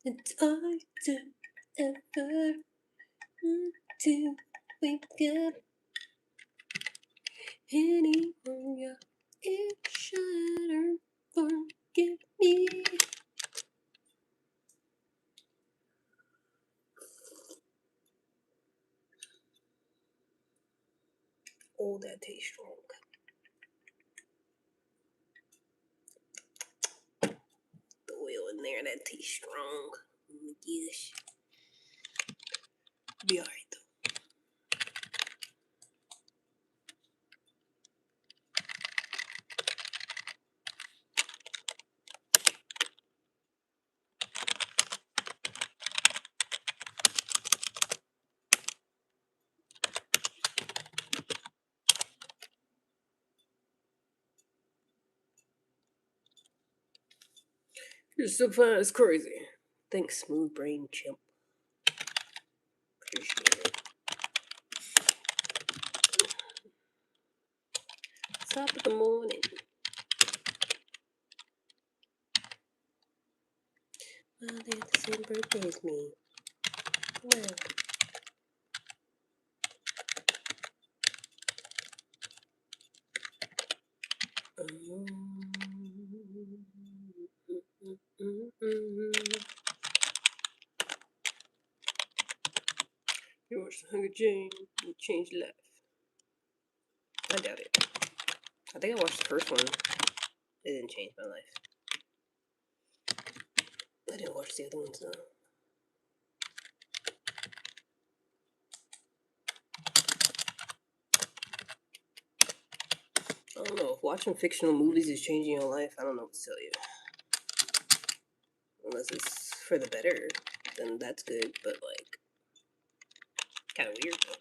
It's hard to ever to wake up anymore. Yeah, it shouldn't forgive me. Oh, that tastes strong. The oil in there, that tastes strong. Oh my gosh. Be alright though. You're so fun, it's crazy. Thanks, Smooth Brain Chimp. Appreciate it. Top of the morning. Well, they have the same birthday as me. Well. You watched The Hunger Games and changed life. I doubt it. I think I watched the first one. It didn't change my life. I didn't watch the other ones though. I don't know. If watching fictional movies is changing your life, I don't know what to tell you. Unless it's for the better, then that's good, but like, kind of weird though.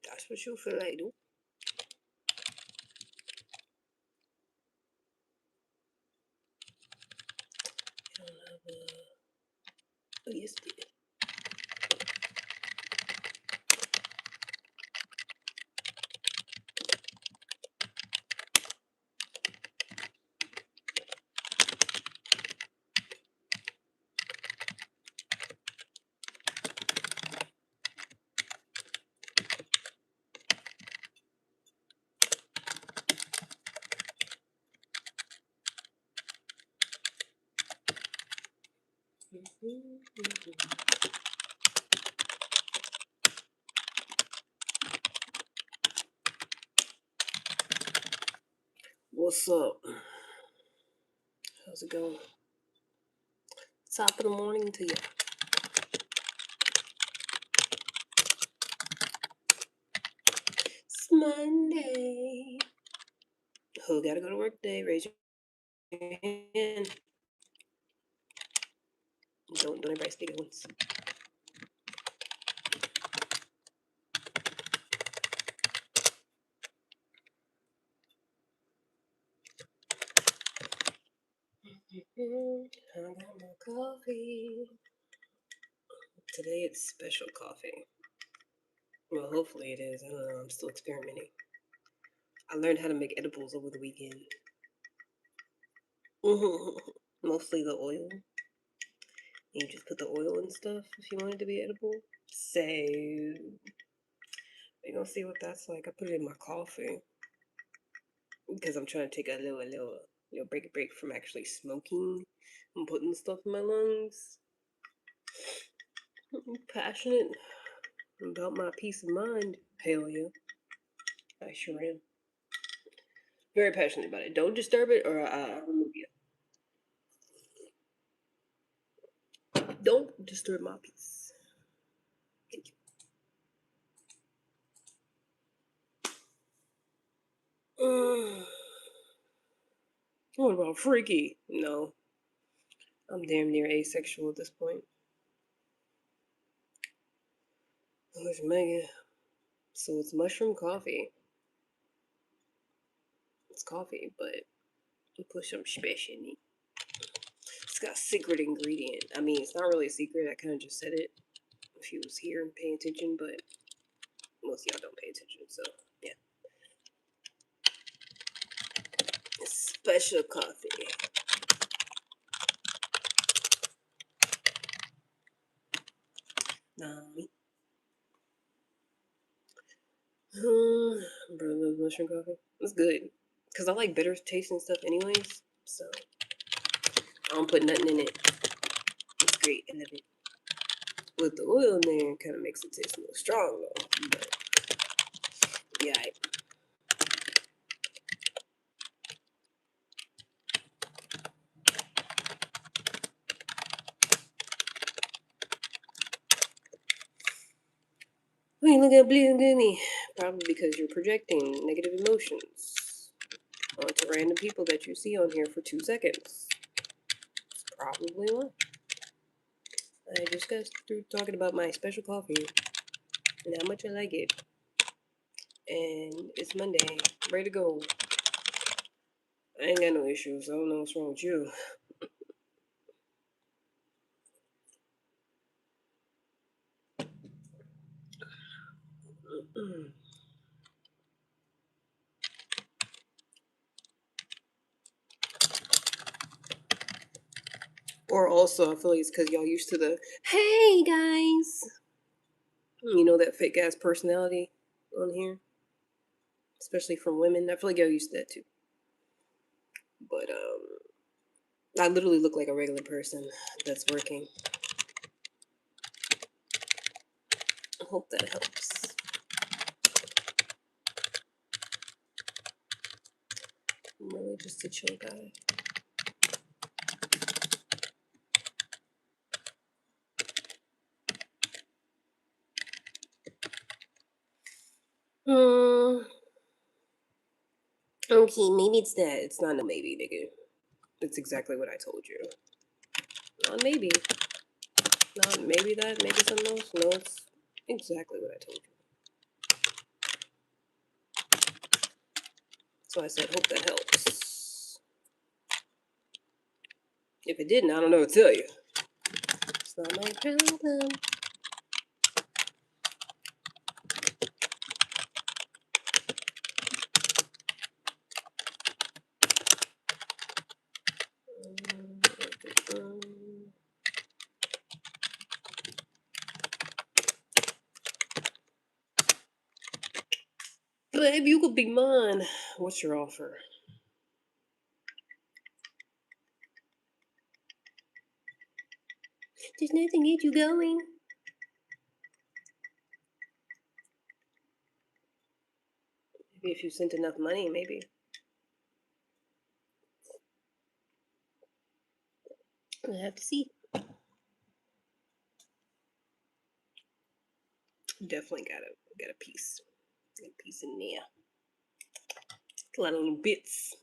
That's what you feel like, do. I don't have oh, yes, it did. What's up? How's it going? Top of the morning to you. It's Monday. Who gotta go to work today? Raise your hand. Don't everybody speak at once. I got my coffee. Today it's special coffee. Well, hopefully it is. I don't know. I'm still experimenting. I learned how to make edibles over the weekend. Mostly the oil. You just put the oil and stuff if you want it to be edible. So we're gonna see what that's like. I put it in my coffee because I'm trying to take a little break from actually smoking and putting stuff in my lungs. I'm passionate about my peace of mind. Hell yeah. I sure am. Very passionate about it. Don't disturb it or I'll remove you. Don't disturb my peace. Thank you. What about freaky? No. I'm damn near asexual at this point. Where's Megan? So it's mushroom coffee. It's coffee, but we put some special in it. It's got a secret ingredient. I mean, it's not really a secret. I kind of just said it if you was here and paying attention, but most of y'all don't pay attention, so yeah. It's special coffee. Nami. Bro, mushroom coffee. It's good. Because I like bitter tasting stuff anyways. So I don't put nothing in it. It's great. I love it. With the oil in there, it kind of makes it taste a little strong though. But yeah. Why you look at blue and gloomy? Probably because you're projecting negative emotions onto random people that you see on here for 2 seconds. That's probably why. I just got through talking about my special coffee and how much I like it. And it's Monday. Ready to go. I ain't got no issues. I don't know what's wrong with you. Or also, I feel like it's because y'all used to the hey guys. You know, that fake ass personality on here, especially from women. I feel like y'all used to that too. But I literally look like a regular person that's working. I hope that helps. I'm really just a chill guy. Okay, maybe it's that. It's not a maybe, nigga. It's exactly what I told you. Not maybe. Not maybe that, maybe something else. No, it's exactly what I told you. So I said, hope that helps. If it didn't, I don't know what to tell you. It's not my problem. Babe, you could be mine. What's your offer? There's nothing to get you going. Maybe if you sent enough money, maybe. I have to see. Definitely got a piece. Got a piece in there. A lot of little bits.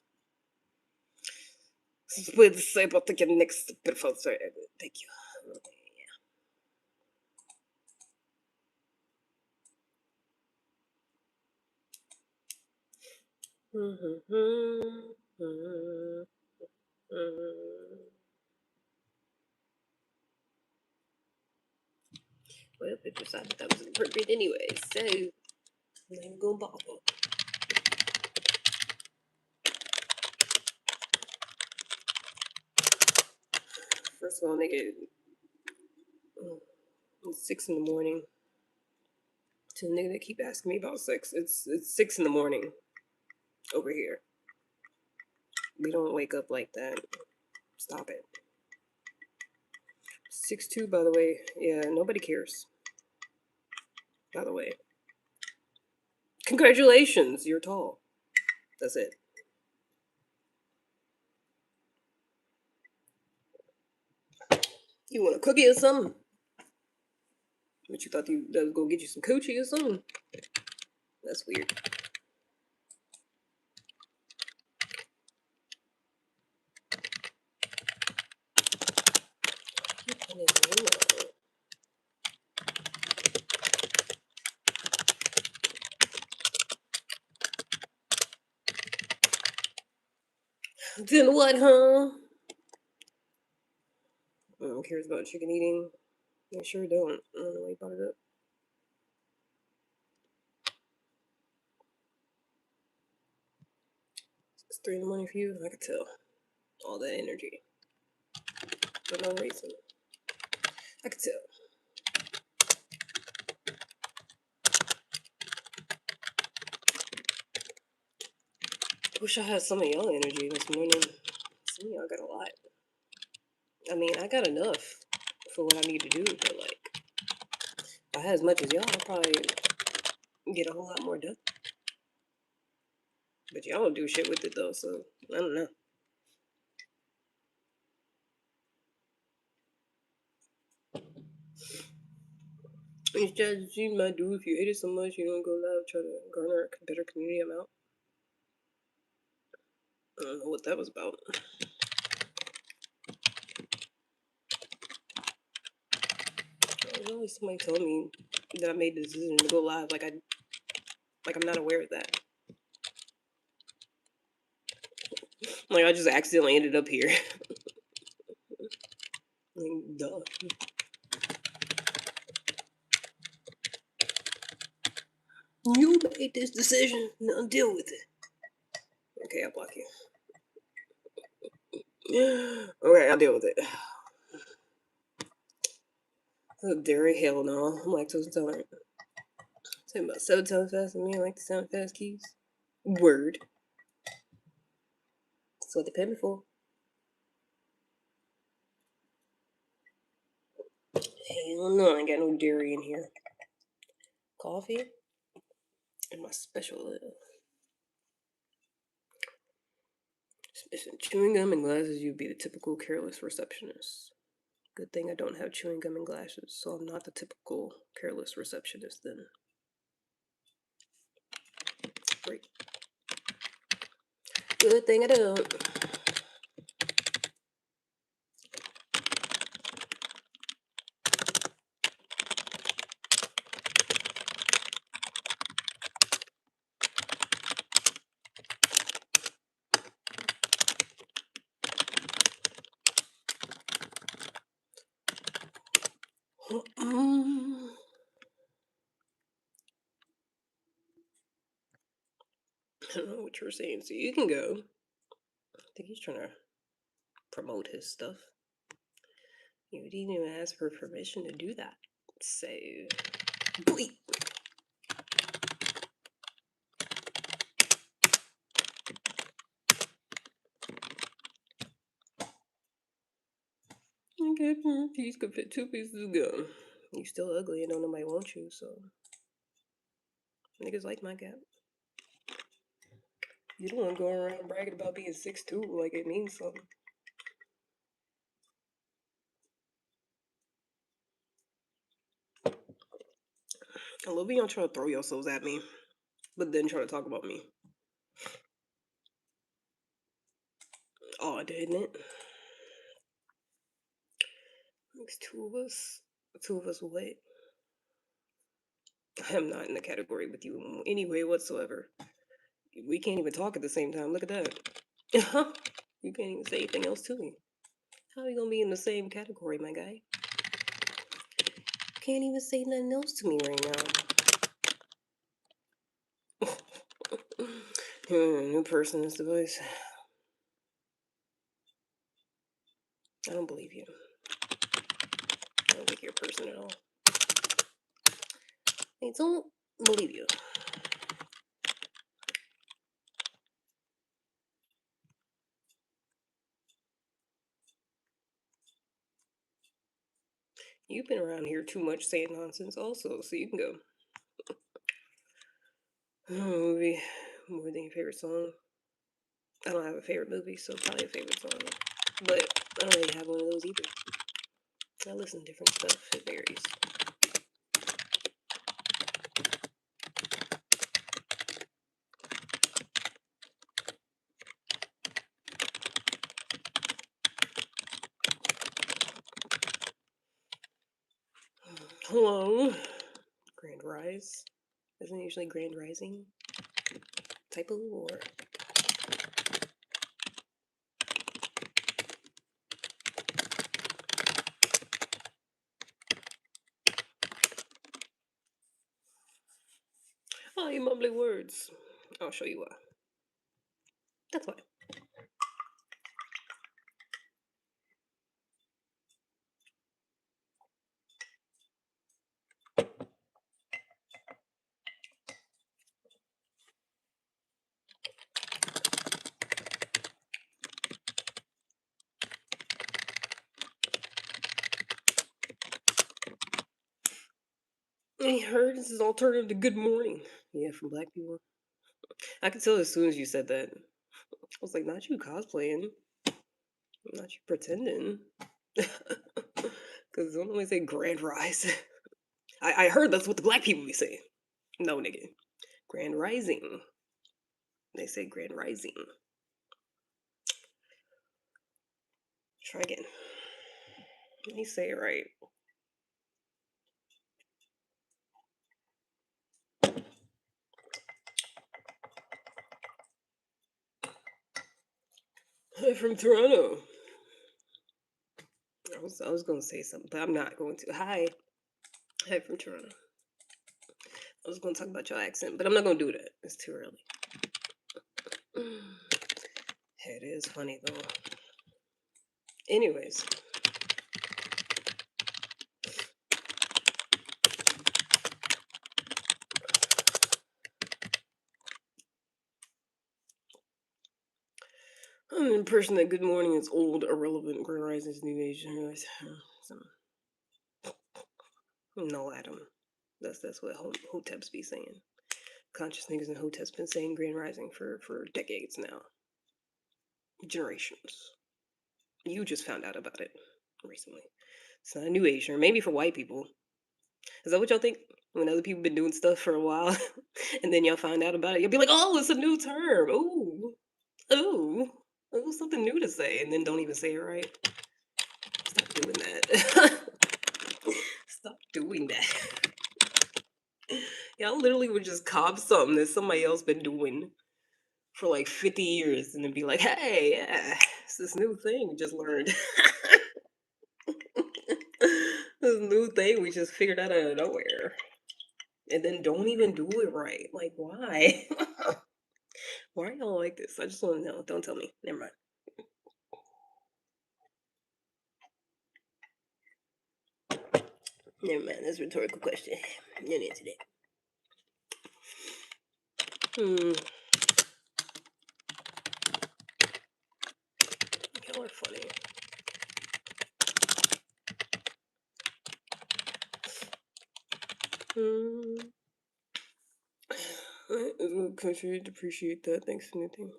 We'll say about the next beautiful story. Thank you. Well, they decided that was appropriate anyway, so I'm not even gonna bother. First of all, nigga, it's 6 in the morning. To the nigga that keep asking me about sex, it's 6 in the morning over here. We don't wake up like that. Stop it. 6'2", by the way. Yeah, nobody cares. By the way. Congratulations, you're tall. That's it. You want a cookie or something? But you thought that was gonna get you some coochie or something? That's weird. Then what, huh? No one cares about chicken eating. They sure don't. I don't know why you brought it up. It's 3 in the morning for you. I could tell. All that energy. For no reason. I could tell. Wish I had some of y'all energy this morning. Some of y'all got a lot. I mean, I got enough for what I need to do, but like, if I had as much as y'all, I'd probably get a whole lot more done. But y'all don't do shit with it though, so I don't know. It's just you might do if you hate it so much you don't go live, try to garner a better community amount. I don't know what that was about. There's always somebody telling me that I made the decision to go live, like I'm not aware of that. Like I just accidentally ended up here. Like, duh. You made this decision. Now deal with it. Okay, I'll block you. Okay, I'll deal with it. Oh, dairy, hell no. I'm lactose intolerant. Talking about 7 times faster than me. I like the sound of fast keys. Word. That's what they pay me for. Hell no, I ain't got no dairy in here. Coffee and my special chewing gum and glasses. You'd be the typical careless receptionist. Good thing I don't have chewing gum and glasses, so I'm not the typical careless receptionist then. Great. Good thing I don't. I don't know what you were saying, so you can go. I think he's trying to promote his stuff. You didn't even ask for permission to do that. So, bleep. Okay, piece could fit 2 pieces of gum. You still ugly and don't nobody want you, so niggas like my gap. You don't want to go around bragging about being 6'2" like it means something. I love when y'all try to throw yourselves at me, but then try to talk about me. Oh, didn't it? Makes 2 of us. 2 of us what? I am not in the category with you in any way whatsoever. We can't even talk at the same time. Look at that. You can't even say anything else to me. How are you gonna be in the same category, my guy? Can't even say nothing else to me right now. New person is the voice. I don't believe you. I don't think you're a person at all. I don't believe you. You've been around here too much saying nonsense also, so you can go. Movie. More than your favorite song. I don't have a favorite movie, so probably a favorite song. But I don't really have one of those either. I listen to different stuff. It varies. Hello. Grand Rise. Isn't it usually Grand Rising? Typo or... Oh, you mumbly words. I'll show you why. That's why. I heard this is alternative to good morning. Yeah, from black people. I could tell as soon as you said that. I was like, not you cosplaying, not you pretending. Because don't always say grand rise. I heard that's what the black people be saying. No, nigga. Grand rising. They say grand rising. Try again. Let me say it right. Hi from Toronto. I was gonna say something, but I'm not going to. Hi. Hi from Toronto. I was gonna talk about your accent, but I'm not gonna do that. It's too early. It is funny though. Anyways. I'm the impression that good morning is old, irrelevant, grand rising is new age. Anyways. So, no, Adam. That's what Hotep's be saying. Conscious niggas and Hotep's been saying grand rising for decades now. Generations. You just found out about it recently. It's not a new age term. Maybe for white people. Is that what y'all think? When other people been doing stuff for a while, and then y'all find out about it, you'll be like, "Oh, it's a new term. Ooh, ooh, ooh, something new to say," and then don't even say it right. Stop doing that. Stop doing that. Y'all literally would just cop something that somebody else been doing for like 50 years, and then be like, "Hey, yeah, it's this new thing we just learned." This new thing we just figured out of nowhere. And then don't even do it right. Like, why? Why are y'all like this? I just want to know. Don't tell me. Never mind. Never mind. That's a rhetorical question. Not answer that. Hmm. Y'all are funny. Hmm. Country to appreciate that. Thanks for anything.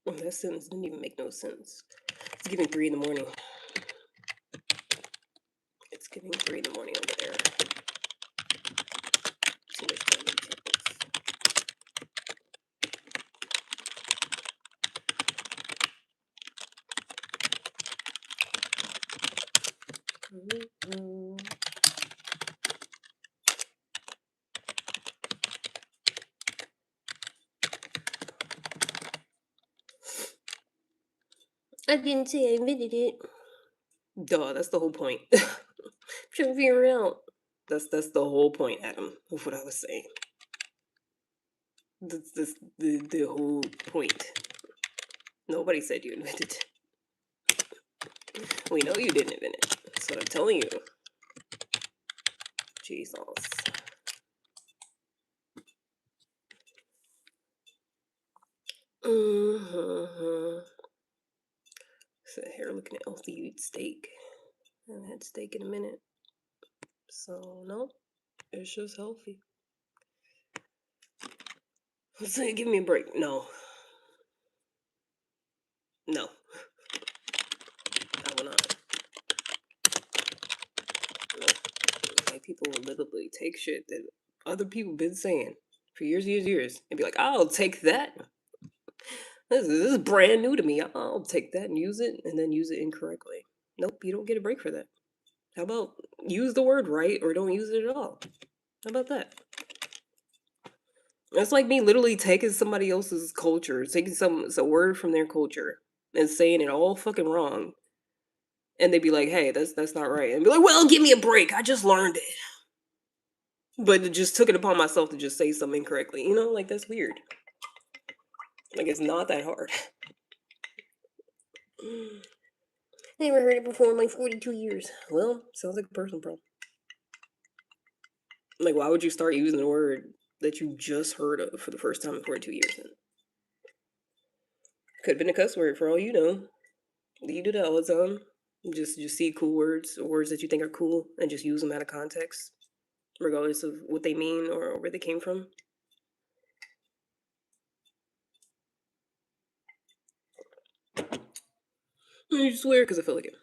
Oh, that sentence didn't even make no sense. It's giving 3 in the morning. It's giving 3 in the morning over there. Too much time in seconds. I didn't say I invented it. Duh, that's the whole point. Trying to figure it out. That's the whole point, Adam, of what I was saying. That's the whole point. Nobody said you invented it. We know you didn't invent it. That's what I'm telling you. Jesus. Mm-hmm. Sit here looking at healthy eat steak. I haven't had steak in a minute. So, no, it's just healthy. Let's say, give me a break. No. No. I will not. No. Like, people will literally take shit that other people been saying for years, and be like, I'll take that. This is brand new to me. I'll take that and use it, and then use it incorrectly. Nope, you don't get a break for that. How about use the word right or don't use it at all? How about that? That's like me literally taking somebody else's culture, taking a word from their culture and saying it all fucking wrong. And they'd be like, hey, that's not right. And be like, well, give me a break. I just learned it. But it just took it upon myself to just say something incorrectly. You know, like that's weird. Like it's not that hard. Never heard it before in like 42 years. Well, sounds like a person problem. Like, why would you start using a word that you just heard of for the first time in 42 years then? Could have been a cuss word for all you know. You do that all the time. Just see cool words or words that you think are cool and just use them out of context, regardless of what they mean or where they came from. I just swear because I feel like it.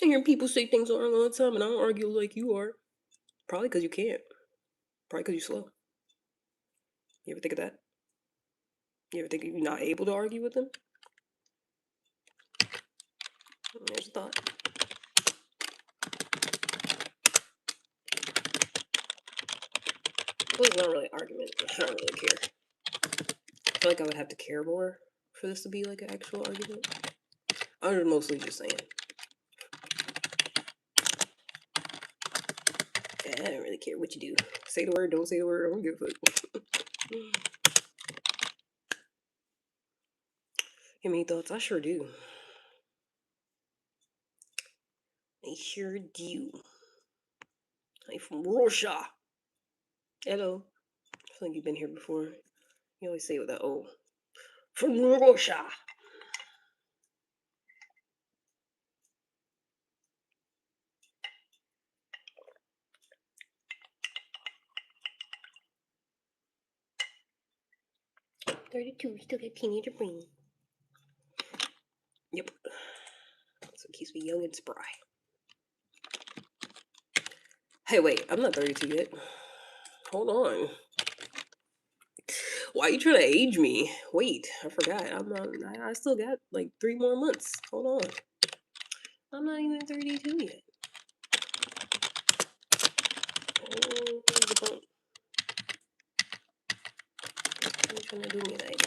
I hear people say things wrong all the time, and I don't argue like you are. Probably because you can't. Probably because you're slow. You ever think of that? You ever think you're not able to argue with them? There's a thought. Well, it's not really an argument. I don't really care. I feel like I would have to care more for this to be like an actual argument. I was mostly just saying. I don't really care what you do. Say the word, don't say the word. I don't give a fuck. Give me thoughts? I sure do. I sure do. I'm from Russia. Hello. I feel like you've been here before. You always say it with that O. From Russia. $32, still got teenager brain. Yep. So it keeps me young and spry. Hey, wait, I'm not 32 yet. Hold on. Why are you trying to age me? Wait, I forgot. I'm not. I still got like 3 more months. Hold on. I'm not even 32 yet. Oh, the bump. What are you trying to do me tonight?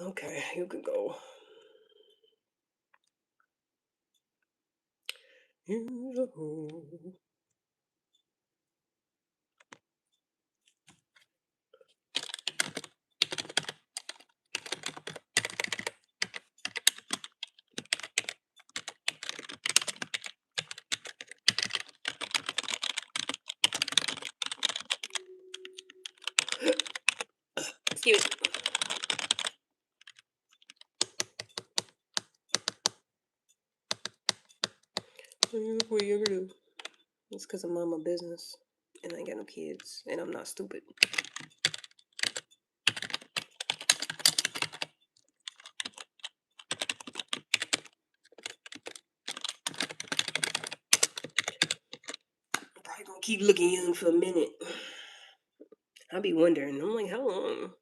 Okay, you can go. Here's a hole. Excuse me. What are you gonna do? It's because I'm on my business and I ain't got no kids and I'm not stupid. I'm probably gonna keep looking young for a minute. I'll be wondering. I'm like, how long?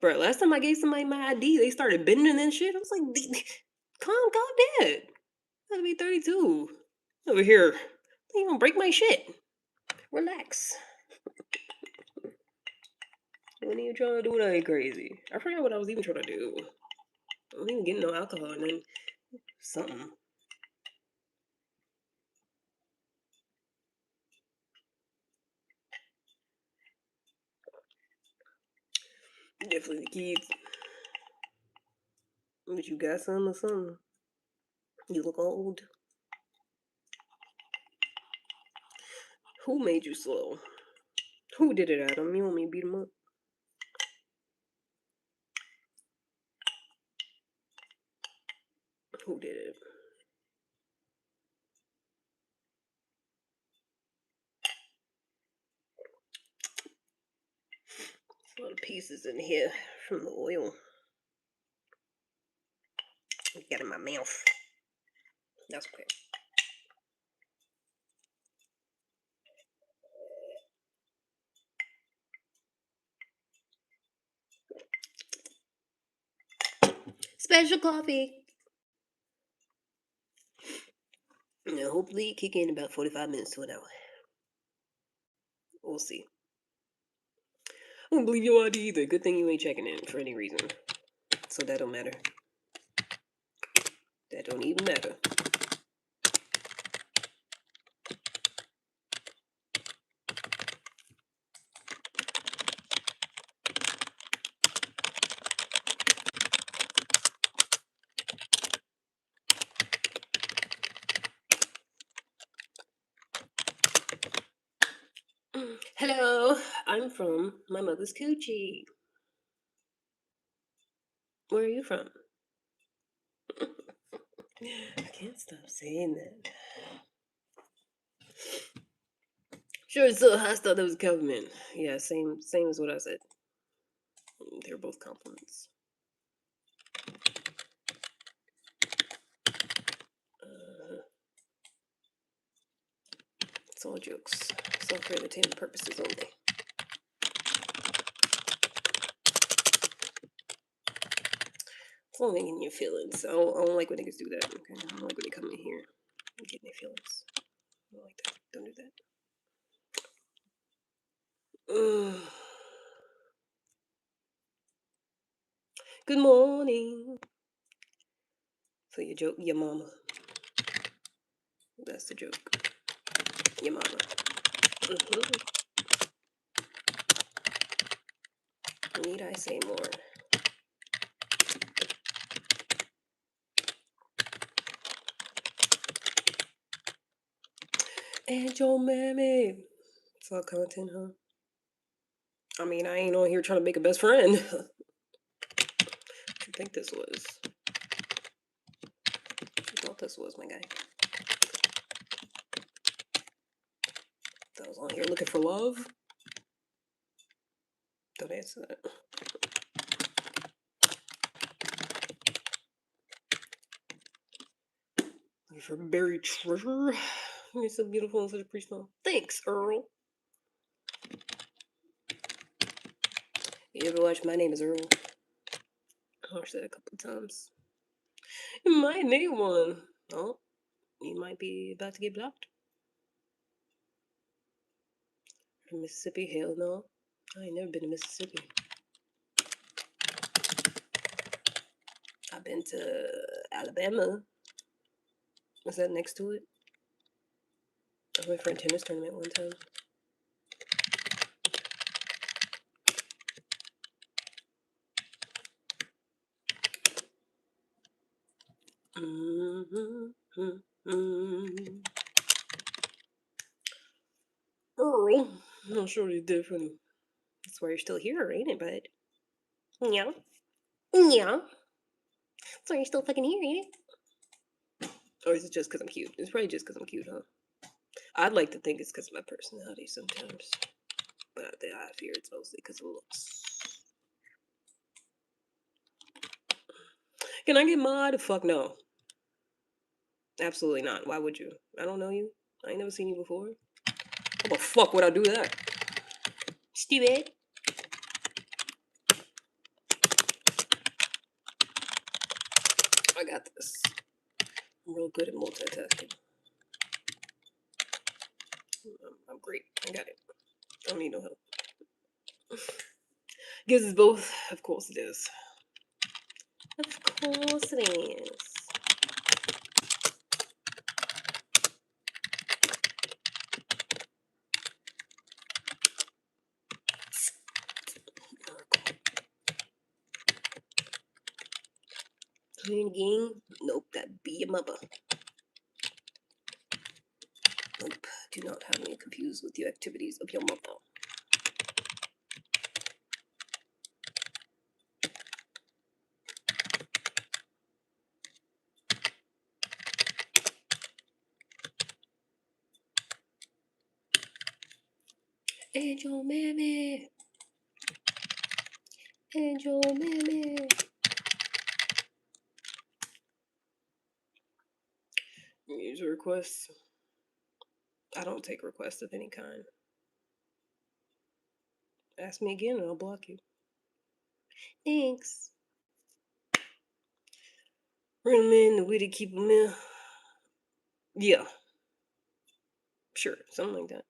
Bro, last time I gave somebody my ID, they started bending and shit. I was like, calm down. I'll be 32. Over here. You gonna break my shit. Relax. What are you trying to do when I ain't crazy? I forgot what I was even trying to do. I wasn't even getting no alcohol and then something. Definitely the kids. But you got some or something? You look old. Who made you slow? Who did it, Adam? You want me to beat him up? Who did it? A lot of pieces in here from the oil. Got in my mouth. That's okay. Special coffee. Now, hopefully, kick in about 45 minutes to an hour. We'll see. I don't believe your ID either. Good thing you ain't checking in for any reason. So that don't matter. That don't even matter. Hello. I'm from my mother's coochie. Where are you from? I can't stop saying that. Sure, it's so hostile that was a compliment. Yeah, same as what I said. They're both compliments. It's all jokes. It's all for entertainment purposes only. It's all making your feelings. I don't like when niggas do that. Okay, I don't like when they come in here and get their feelings. I don't like that. Don't do that. Good morning. So you joke, your mama. That's the joke. Your mama. Need I say more? And your mammy. It's all content, huh? I mean, I ain't on here trying to make a best friend. What you think this was? What you thought this was, my guy? I was on here looking for love. Don't answer that. Looking for buried treasure. You're so beautiful and such a pretty smile. Thanks, Earl. You ever watch My Name is Earl? I watched that a couple of times. You might need one. Oh, you might be about to get blocked. Mississippi? Hell no. I ain't never been to Mississippi. I've been to Alabama. Was that next to it? I went for a tennis tournament one time. Earl, I'm sure you different. That's why you're still here, ain't it, bud? Yeah. Yeah. That's why you're still fucking here, ain't it? Or is it just because I'm cute? It's probably just because I'm cute, huh? I'd like to think it's because of my personality sometimes. But I fear it's mostly because of looks. Can I get mod? Fuck no. Absolutely not. Why would you? I don't know you. I ain't never seen you before. How the fuck would I do that? Stupid. I got this. I'm real good at multitasking. I'm great. I got it. I don't need no help. Gives us both. Of course it is. Of course it is. Clean game? Nope, that be your mother. Nope, do not have me confused with the activities of your mother. And your mammy. And your mammy. User requests. I don't take requests of any kind. Ask me again and I'll block you. Thanks. Bring them in, the way to keep them in. Yeah. Sure, something like that.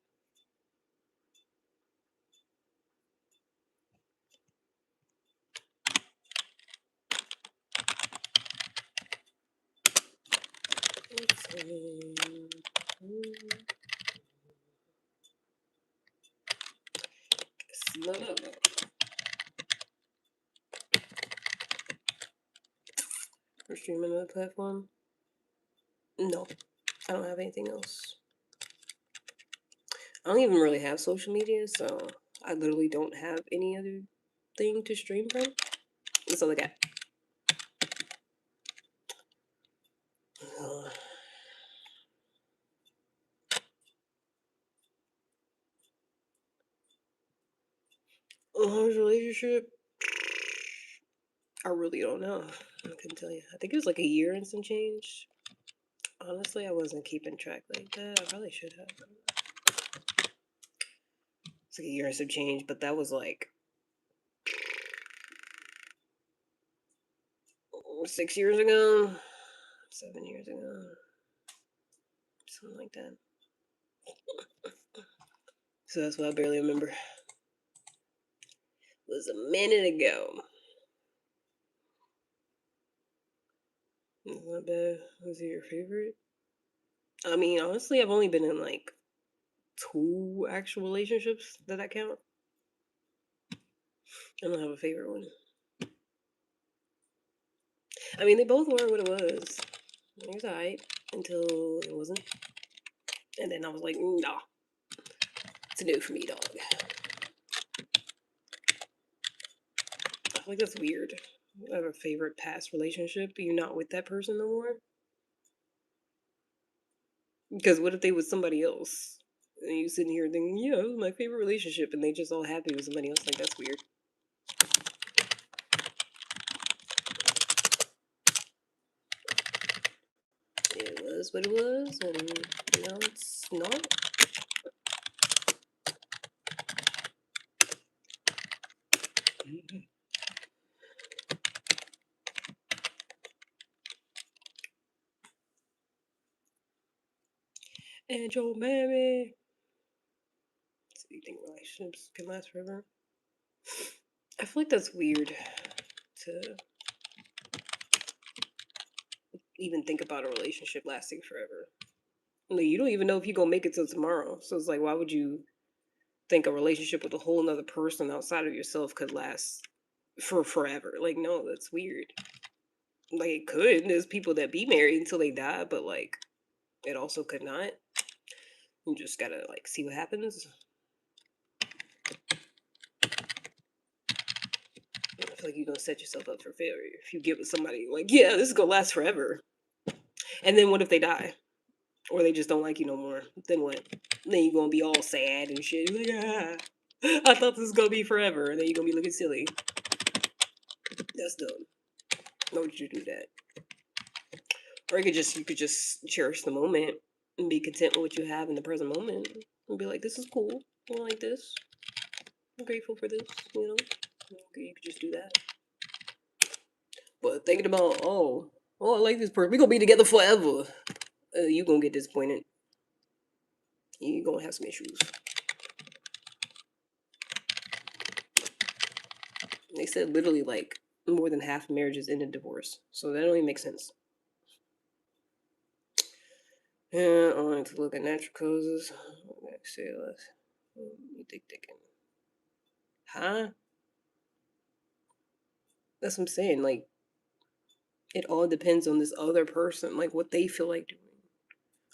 Slow up. We're streaming on the platform. No, I don't have anything else. I don't even really have social media, so I literally don't have any other thing to stream from. That's all I got. Relationship, I really don't know. I couldn't tell you. I think it was like a year and some change. Honestly, I wasn't keeping track like that. I probably should have. It's like a year and some change, but that was like 6 years ago, 7 years ago, something like that. So that's what I barely remember. It was a minute ago. Not bad. Was it your favorite? I mean, honestly, I've only been in like 2 actual relationships. Does that count? I don't have a favorite one. I mean, they both were what it was. It was alright until it wasn't. And then I was like, nah, it's a no for me, dog. I feel like that's weird. I have a favorite past relationship, but you're not with that person no more. Because what if they was somebody else? And you sitting here thinking, yeah, it was my favorite relationship, and they just all happy with somebody else. Like, that's weird. It was what it was, and now it's not. And your mammy. So you think relationships can last forever? I feel like that's weird to even think about a relationship lasting forever. Like, you don't even know if you're gonna make it till tomorrow. So it's like, why would you think a relationship with a whole nother person outside of yourself could last for forever? Like, no, that's weird. Like, it could. There's people that be married until they die, but like, it also could not. You just gotta like see what happens. I feel like you're gonna set yourself up for failure if you get with somebody like, yeah, this is gonna last forever. And then what if they die? Or they just don't like you no more? Then what? Then you're gonna be all sad and shit. Like, ah, I thought this was gonna be forever. And then you're gonna be looking silly. That's dumb. Why would you do that? Or you could just cherish the moment and be content with what you have in the present moment and be like, this is cool. I like this. I'm grateful for this, you know? Okay, you could just do that. But thinking about, I like this person. We're gonna be together forever. You gonna get disappointed. You gonna have some issues. They said literally like more than half marriages end in divorce. So that only makes sense. Yeah, I wanted to look at natural causes. Say less. You thinking. Huh? That's what I'm saying. Like, it all depends on this other person, like what they feel like doing.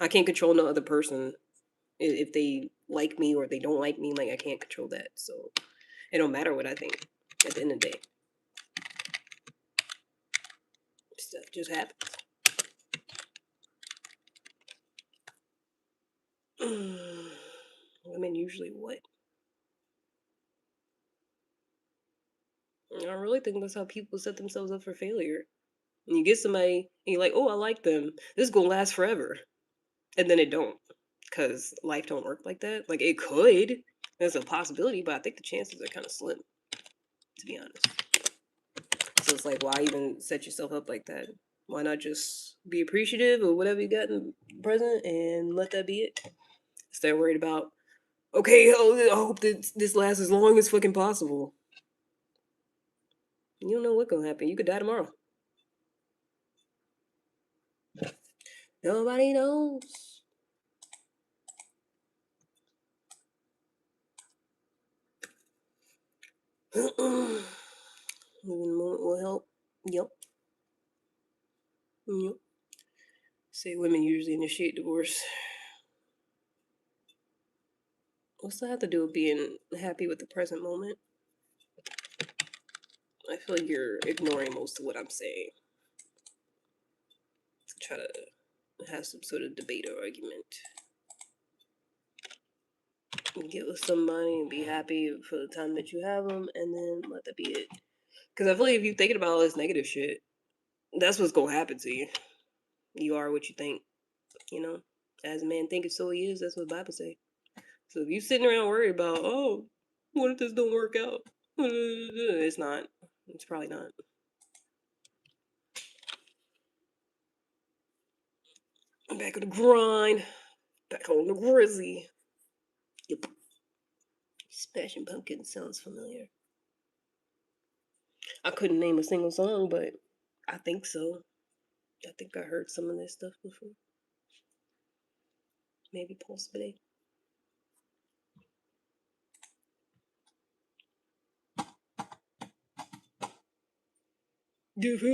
I can't control no other person if they like me or they don't like me. Like, I can't control that. So it don't matter what I think at the end of the day. Stuff just happens. Women usually what? I really think that's how people set themselves up for failure. And you get somebody and you're like, oh, I like them. This is gonna last forever, and then it don't, because life don't work like that. Like, it could. There's a possibility, but I think the chances are kind of slim, to be honest. So it's like, why even set yourself up like that? Why not just be appreciative of whatever you got in the present and let that be it? Instead of worried about, okay, I hope that this lasts as long as fucking possible. You don't know what's gonna happen. You could die tomorrow. Nobody knows. Living the moment will help. Yep. Yep. Say women usually initiate divorce. What's that have to do with being happy with the present moment? I feel like you're ignoring most of what I'm saying to try to have some sort of debate or argument. And get with somebody and be happy for the time that you have them, and then let that be it. Because I feel like if you're thinking about all this negative shit, that's what's gonna happen to you. You are what you think, you know. As a man thinketh, so he is. That's what the Bible say. So if you sitting around worried about, oh, what if this don't work out? It's not. It's probably not. Back on the grind. Back on the grizzly. Yep. Smashing Pumpkins sounds familiar. I couldn't name a single song, but I think so. I think I heard some of this stuff before. Maybe possibly. Okay.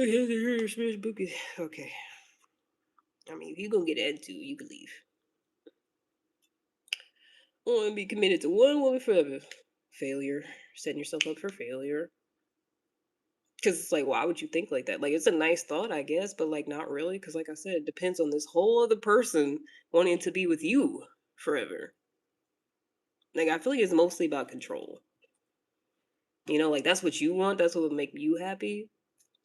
I mean, if you gonna get attitude, you can leave. I want to be committed to one woman forever. Failure. Setting yourself up for failure. Because it's like, why would you think like that? Like, it's a nice thought, I guess, but like, not really. Because, like I said, it depends on this whole other person wanting to be with you forever. Like, I feel like it's mostly about control. You know, like, that's what you want. That's what would make you happy.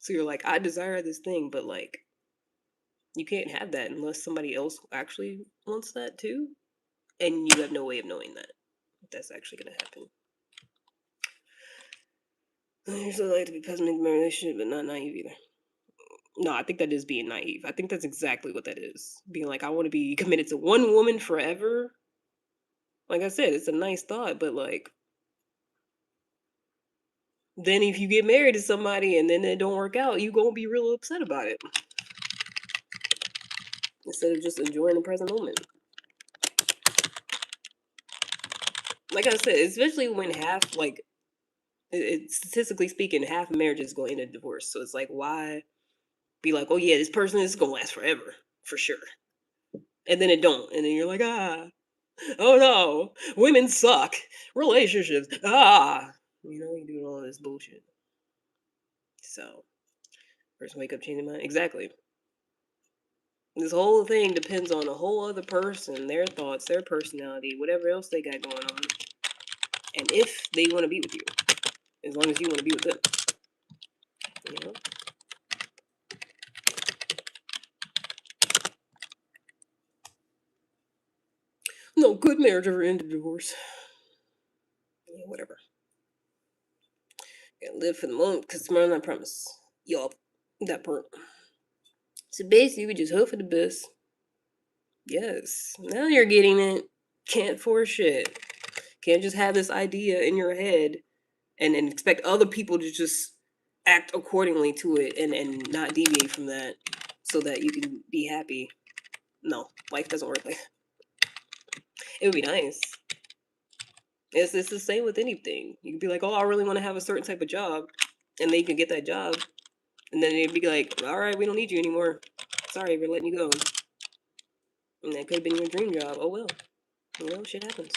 So you're like, I desire this thing, but like, you can't have that unless somebody else actually wants that too. And you have no way of knowing that. That's actually going to happen. I usually like to be pessimistic in my relationship, but not naive either. No, I think that is being naive. I think that's exactly what that is. Being like, I want to be committed to one woman forever. Like I said, it's a nice thought, but like, then if you get married to somebody and then it don't work out, you gonna be real upset about it. Instead of just enjoying the present moment. Like I said, especially when half, like, statistically speaking, half of marriages go into divorce. So it's like, why be like, oh yeah, this person is gonna last forever, for sure. And then it don't. And then you're like, oh no, women suck. Relationships, You know, you doing all this bullshit. So, person wake up, change their mind. Exactly. This whole thing depends on a whole other person, their thoughts, their personality, whatever else they got going on. And if they want to be with you, as long as you want to be with them. You know? No good marriage ever ended divorce. Yeah, whatever. Gotta live for the moment because tomorrow I promise. Yup. That part. So basically, we just hope for the best. Yes. Now you're getting it. Can't force shit. Can't just have this idea in your head and expect other people to just act accordingly to it and not deviate from that so that you can be happy. No, life doesn't work like that. It would be nice. It's the same with anything. You could be like, oh, I really want to have a certain type of job. And then you can get that job. And then they'd be like, all right, we don't need you anymore. Sorry, we're letting you go. And that could have been your dream job. Oh, well. You know, shit happens.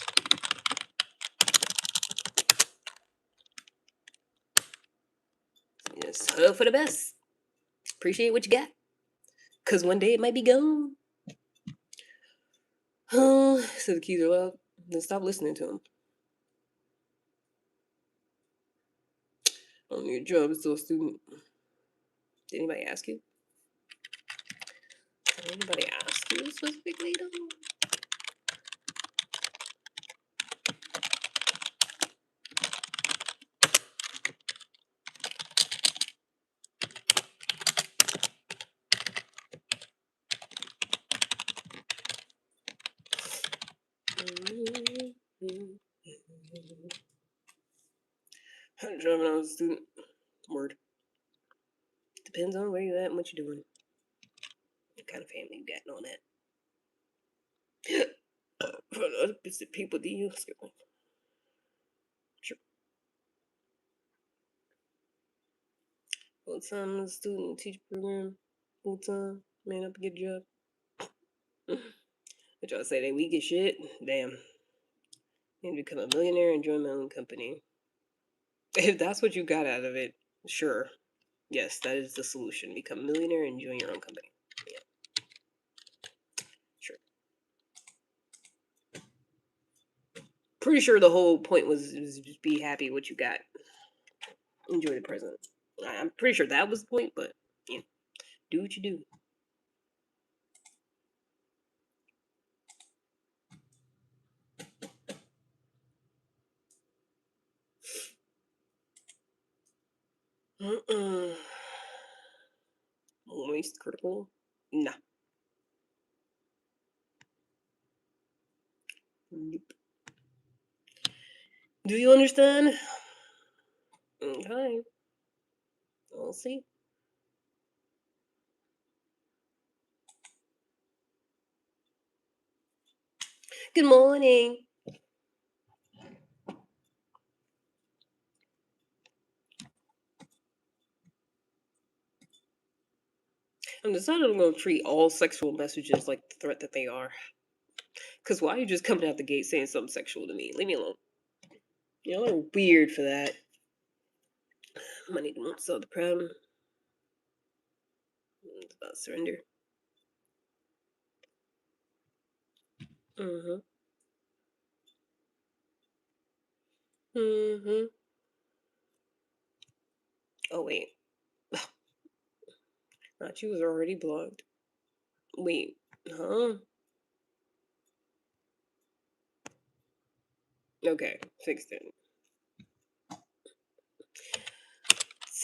Just hope for the best. Appreciate what you got. Because one day it might be gone. Oh, so the keys are loud. Then stop listening to them. On your job as still a student. Did anybody ask you? Did anybody ask you specifically though? How to job when I was a student. Word. Depends on where you at and what you're doing. What kind of family you got and all that. For the other people, do you? Sure. Full time student teacher program. Full time. Man up and get a job. What y'all say they weak as shit? Damn. And become a millionaire and join my own company. If that's what you got out of it, sure. Yes, that is the solution. Become a millionaire and join your own company. Yeah, sure. Pretty sure the whole point was just be happy with what you got. Enjoy the present. I'm pretty sure that was the point, but yeah, do what you do. Mm-mm. Moist critical? Nah. Nope. Do you understand? Okay. We'll see. Good morning. I'm decided I'm going to treat all sexual messages like the threat that they are. Because why are you just coming out the gate saying something sexual to me? Leave me alone. Y'all are weird for that. Money won't solve the problem. It's about surrender. Mm-hmm. Mm-hmm. Oh, wait. Not you was already blocked. Wait. Huh? Okay. Fixed it.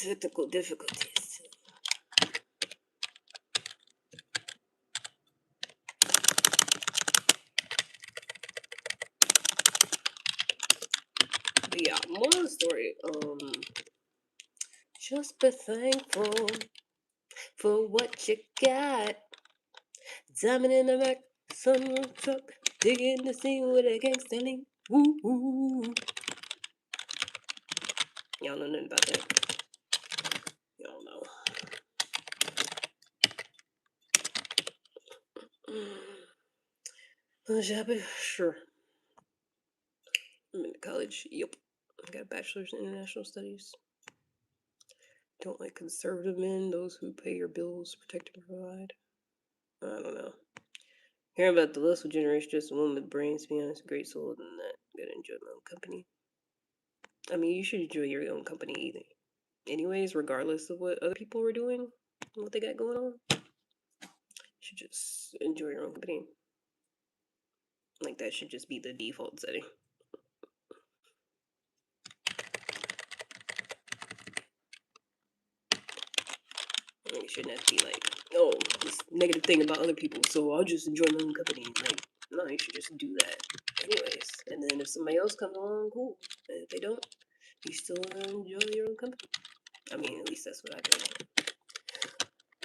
Technical difficulties. But yeah, more of the story. Just be thankful for what you got. Diamond in the back, sunroof truck, digging to see what a gangsta lean. Woo woo. Y'all know nothing about that. Y'all know. Happy? Sure. I'm in college. Yep. I got a bachelor's in international studies. Don't like conservative men, those who pay your bills, protect and provide. I don't know. Hearing about the Russell generation, just a woman with brains, to be honest, a great soul than that. Gotta enjoy my own company. I mean, you should enjoy your own company either. Anyways, regardless of what other people are doing, what they got going on, you should just enjoy your own company. Like, that should just be the default setting. Like, it shouldn't have to be like, oh, this negative thing about other people, so I'll just enjoy my own company. Like, no, you should just do that. Anyways, and then if somebody else comes along, cool. And if they don't, you still enjoy your own company. I mean, at least that's what I do.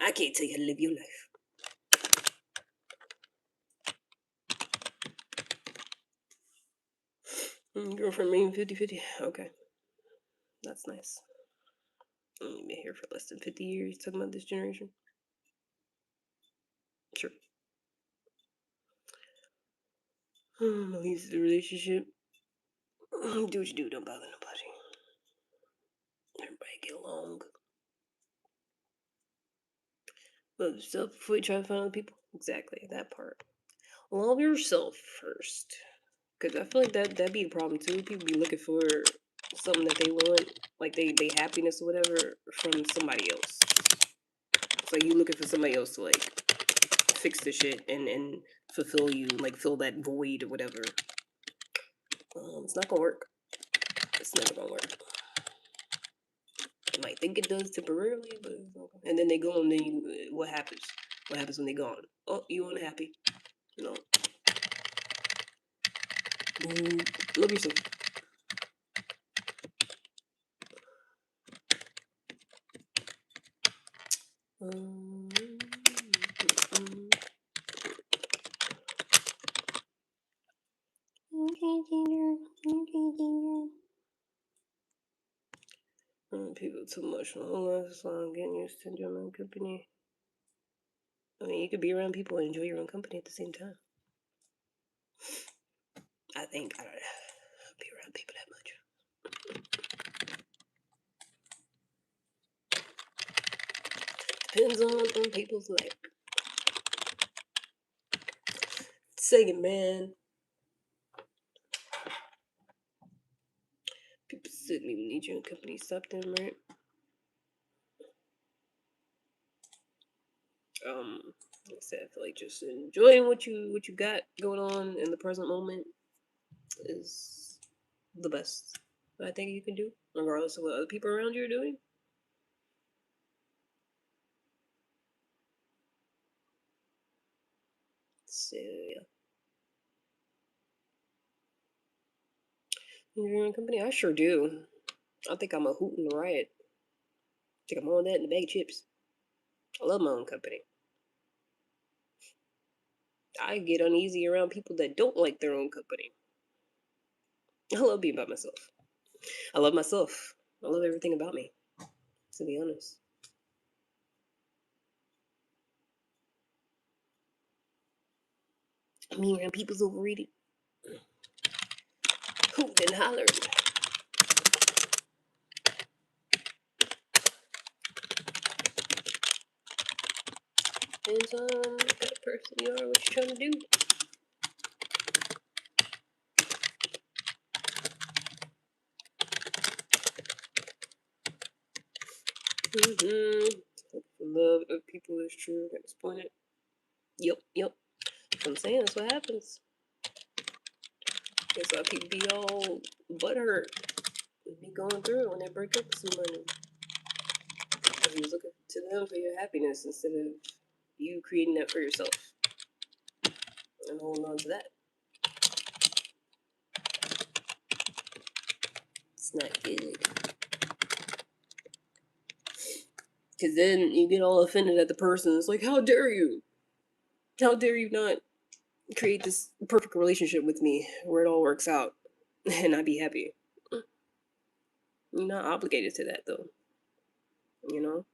I can't tell you how to live your life. Girlfriend being 50-50. Okay. That's nice. You've been here for less than 50 years talking about this generation. Sure. Leaves the relationship. Do what you do, don't bother nobody. Everybody get along. Love yourself before you try to find other people. Exactly, that part. Love yourself first. Because I feel like that'd be a problem too. People be looking for something that they want, like they happiness or whatever, from somebody else. It's like you looking for somebody else to like fix the shit and fulfill you, like fill that void or whatever. It's not gonna work. It's never gonna work. You might think it does temporarily, but and then they go and then what happens? What happens when they gone? Oh, you unhappy? No. Love yourself. Um, People too much in whole life, so I'm getting used to enjoying my own company. I mean, you could be around people and enjoy your own company at the same time. I think. I don't know. Depends on people's life. Second, man. People shouldn't even need you in company. Stop them, right? Like I said, I feel like just enjoying what you got going on in the present moment is the best I think you can do, regardless of what other people around you are doing. So yeah. Your own company? I sure do. I think I'm a hoot and a riot. I think I'm on that in a bag of chips. I love my own company. I get uneasy around people that don't like their own company. I love being by myself. I love myself. I love everything about me, to be honest. Me around people's overrated. Hoot and hollered. Depends on what kind of person you are, what you're trying to do. Love of people is true. Got disappointed. Yep. That's what I'm saying. That's what happens. That's why people be all butthurt and be going through it when they break up with somebody. Because you're looking to them for your happiness instead of you creating that for yourself and holding on to that. It's not good. Because then you get all offended at the person. It's like, how dare you? How dare you not create this perfect relationship with me where it all works out and I be happy? You're not obligated to that, though. You know?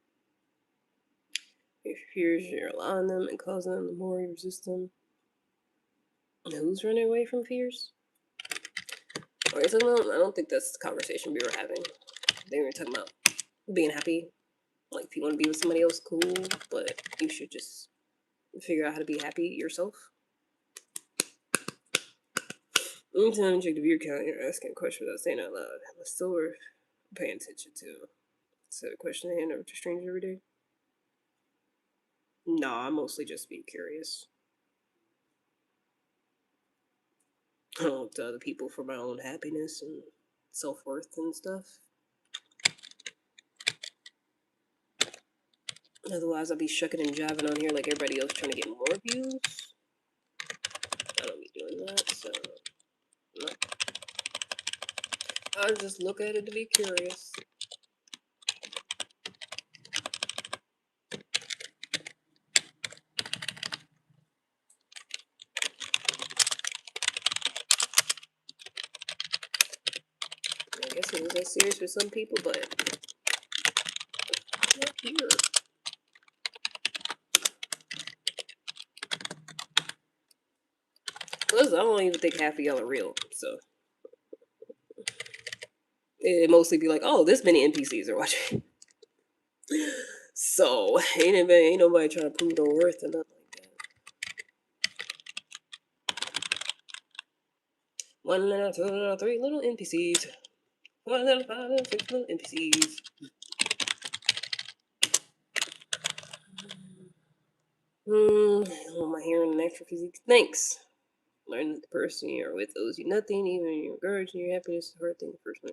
Your fears, you're allowing them and causing them, the more you resist them. And who's running away from fears? Alright, so I don't think that's the conversation we were having. They were talking about being happy. Like, if you want to be with somebody else, cool, but you should just figure out how to be happy yourself. Anytime you check the view count, you're asking a question without saying it out loud. I'm still worth paying attention to. Set a question and hand over to strangers every day. Nah, I mostly just be curious. I don't look to other people for my own happiness and self-worth and stuff. Otherwise, I'll be shucking and jiving on here like everybody else trying to get more views. I don't be doing that, so no. I just look at it to be curious. I guess it was that serious for some people, but not here. Plus, I don't even think half of y'all are real, so it mostly be like, oh, this many NPCs are watching. So ain't nobody trying to prove no worth or nothing like that. 1 little, 2 little, 3 little NPCs. 1 little, 5 little, 6 little NPCs. Oh, my hearing and extra physique. Thanks. Learn that the person you're with owes you nothing, even in your regards and your happiness is a hard thing the first one.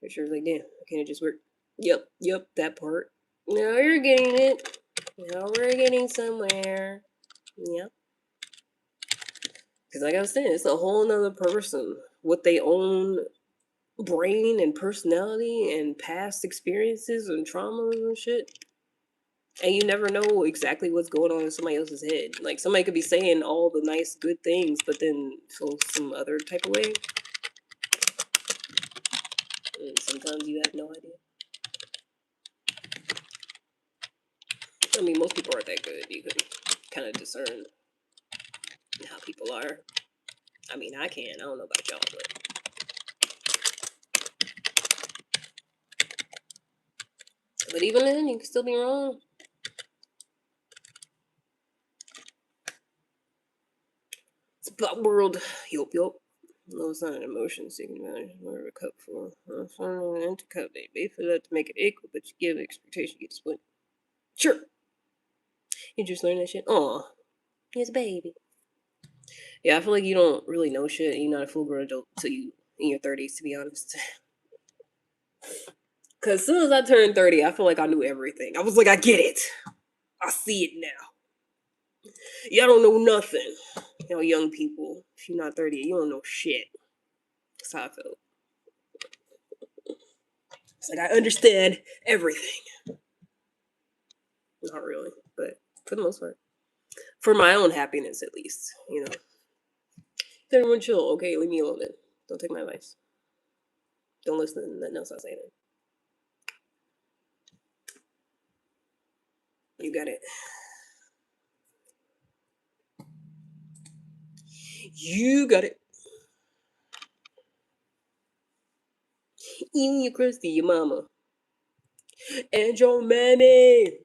For sure, like, damn, can't it just work? Yep, that part. Now you're getting it. Now we're getting somewhere. Yep. Because like I was saying, it's a whole nother person with their own brain and personality and past experiences and traumas and shit. And you never know exactly what's going on in somebody else's head. Like, somebody could be saying all the nice, good things, but then feel some other type of way. And sometimes you have no idea. I mean, most people aren't that good. You can kind of discern how people are. I mean, I can. I don't know about y'all, but even then, you can still be wrong. Spot world. Yup, yup. No, it's not an emotion seeking management or a cup for. It's not an empty cup. They fill it to make it equal, but you give expectation, you get split. Sure. You just learned that shit. Aw. He's a baby. Yeah, I feel like you don't really know shit. You're not a full grown adult until you in your 30s, to be honest. Because as soon as I turned 30, I feel like I knew everything. I was like, I get it. I see it now. Y'all don't know nothing. You know, young people, if you're not 30, you don't know shit. That's how I felt. It's like, I understand everything. Not really, but for the most part. For my own happiness, at least, you know. Everyone chill. Okay, leave me alone then. Don't take my advice. Don't listen to nothing else I say then. You got it. You got it. You, your Christy, your mama. And your mammy.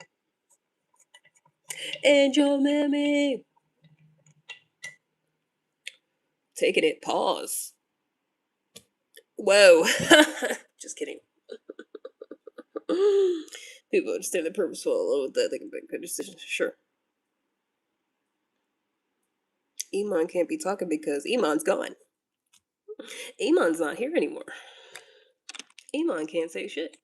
And your mammy. Taking it. Pause. Whoa. Just kidding. People understand the purpose along with that. They can make good decisions. Sure. Iman can't be talking because Iman's gone. Iman's not here anymore. Iman can't say shit.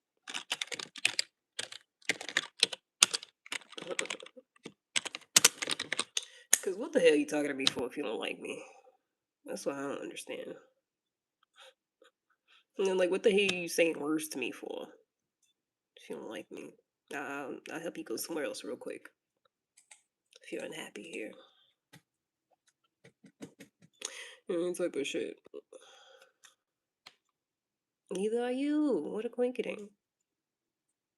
Because what the hell are you talking to me for if you don't like me? That's what I don't understand. And then, like, what the hell are you saying words to me for if you don't like me? I'll help you go somewhere else real quick if you're unhappy here. Type of shit. Neither are you. What a quinketing.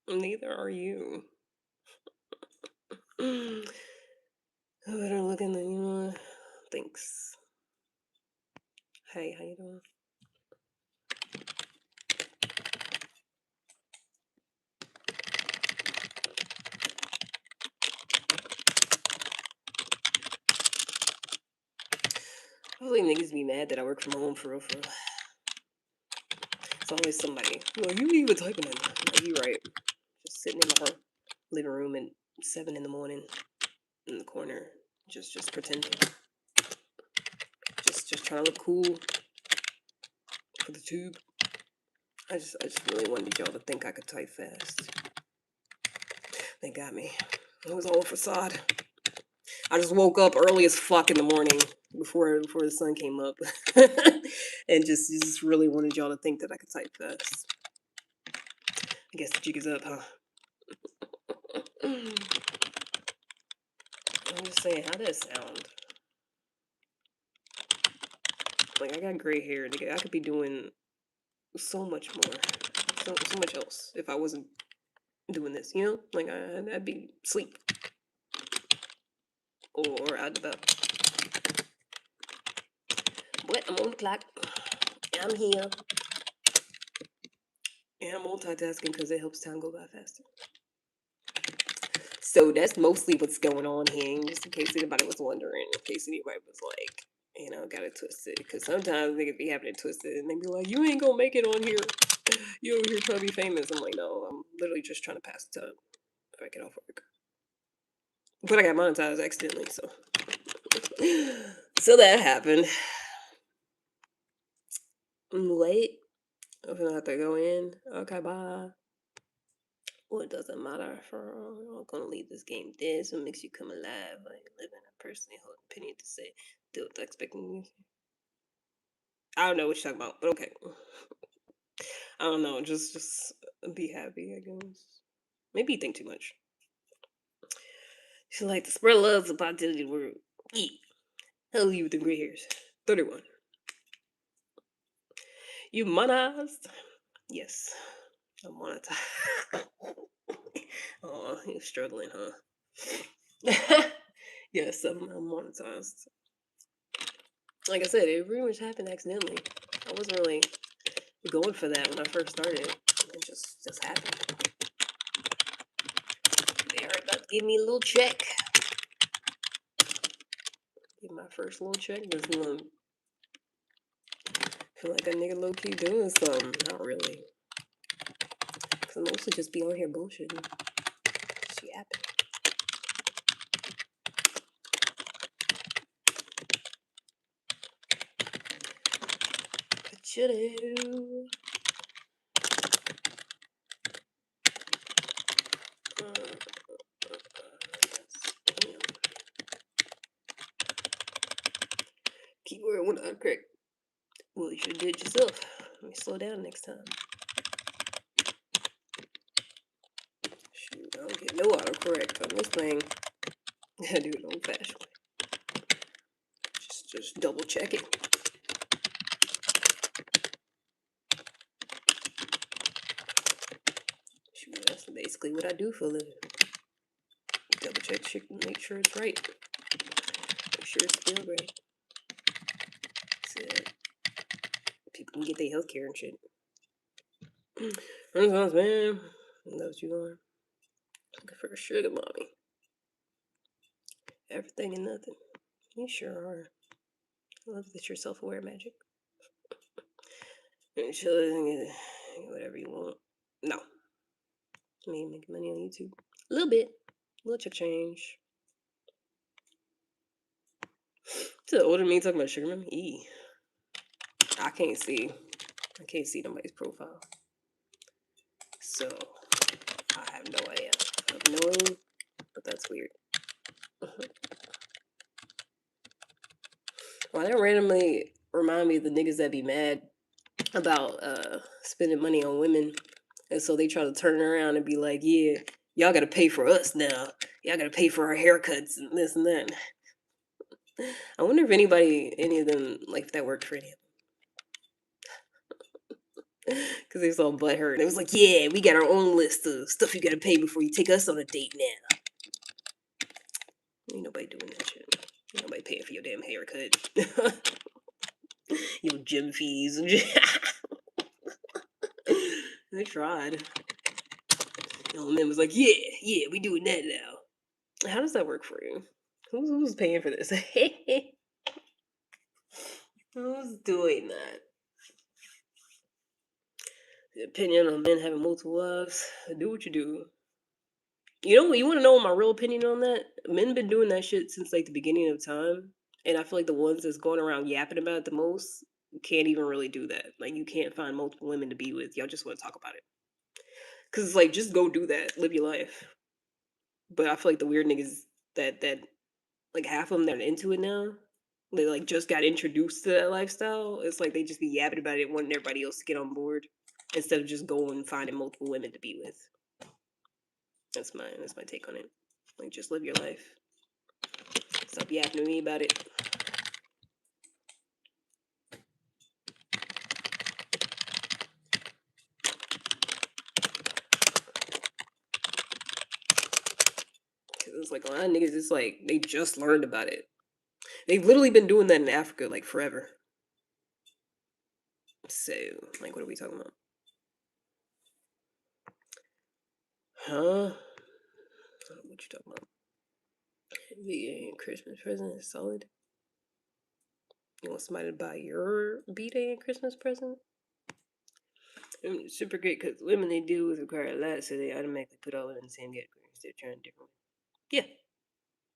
Neither are you. I better look in the, you know, thanks. Hey, how you doing? Hopefully niggas be mad that I work from home for real, for real. It's always somebody. Well, you even typing in. Like, you right. Just sitting in my living room at 7 in the morning in the corner. Just pretending. Just trying to look cool for the tube. I just really wanted y'all to think I could type fast. They got me. It was all a facade. I just woke up early as fuck in the morning before the sun came up, and just really wanted y'all to think that I could type fast. I guess the jig is up, huh? I'm just saying, how does it sound? Like, I got gray hair, nigga. I could be doing so much more, so much else if I wasn't doing this. You know, like I'd be asleep or out and about. But I'm on the clock. I'm here. And I'm multitasking because it helps time go by faster. So that's mostly what's going on here, just in case anybody was wondering, in case anybody was like, you know, got it twisted. Because sometimes niggas be having it twisted and they be like, you ain't gonna make it on here. You over here trying to be famous. I'm like, no, I'm literally just trying to pass the time if I get off work. But I got monetized accidentally, so. So that happened. I'm late. I'm gonna have to go in. Okay, bye. Well, it doesn't matter. I'm gonna leave this game dead, so it makes you come alive. Like living a personally hold opinion to say, do what expecting you. I don't know what you're talking about, but okay. I don't know. Just be happy, I guess. Maybe you think too much. She like to spread love about the word. Eat. Hell you with the gray hairs. 31. You monetized? Yes. I'm monetized. Oh, you're struggling, huh? Yes, I'm monetized. Like I said, it pretty much happened accidentally. I wasn't really going for that when I first started. It just happened. They are about to give me a little check. Give my first little check doesn't feel like a nigga low key doing something. Not really. Cause I mostly just be on here bullshitting. Just yapping. Chitto. Keyword one correct. Well, you should have did it yourself. Let me slow down next time. Shoot, I don't get no autocorrect on this thing. I do it old fashioned way. Just double check it. Shoot, that's basically what I do for a living. Double check shit and make sure it's right. Make sure it's spelled right. So people can get their health care and shit. Renaissance man. That's what you are. Looking for a sugar mommy. Everything and nothing. You sure are. I love that you're self-aware, Magic. Whatever you want. No. I mean, making money on YouTube. A little bit. A little change. To the older me talking about sugar mommy. I can't see. I can't see nobody's profile. So I have no idea of knowing, but that's weird. Well, that randomly remind me of the niggas that be mad about spending money on women, and so they try to turn around and be like, yeah, y'all gotta pay for us now. Y'all gotta pay for our haircuts and this and that. I wonder if any of them, like, if that worked for any of them. Because they was all butthurt. It was like, yeah, we got our own list of stuff you gotta pay before you take us on a date now. Ain't nobody doing that shit. Ain't nobody paying for your damn haircut. Your gym fees. They tried. The old man was like, yeah, we doing that now. How does that work for you? Who's paying for this? Who's doing that? The opinion on men having multiple wives. Do what you do. You want to know my real opinion on that? Men been doing that shit since like the beginning of time, and I feel like the ones that's going around yapping about it the most can't even really do that. Like, you can't find multiple women to be with. Y'all just want to talk about it. Cause it's like, just go do that, live your life. But I feel like the weird niggas that like half of them that are into it now, they like just got introduced to that lifestyle. It's like they just be yapping about it, wanting everybody else to get on board instead of just going and finding multiple women to be with. That's my take on it. Like, just live your life. Stop yapping to me about it. It's like a lot of niggas, it's like they just learned about it. They've literally been doing that in Africa like forever. So, like, what are we talking about? Huh? What you talking about? VA and Christmas present is solid. You want somebody to buy your B-Day and Christmas present? It's super great because women they deal with require a lot, so they automatically put all in the same category instead of trying different. Yeah,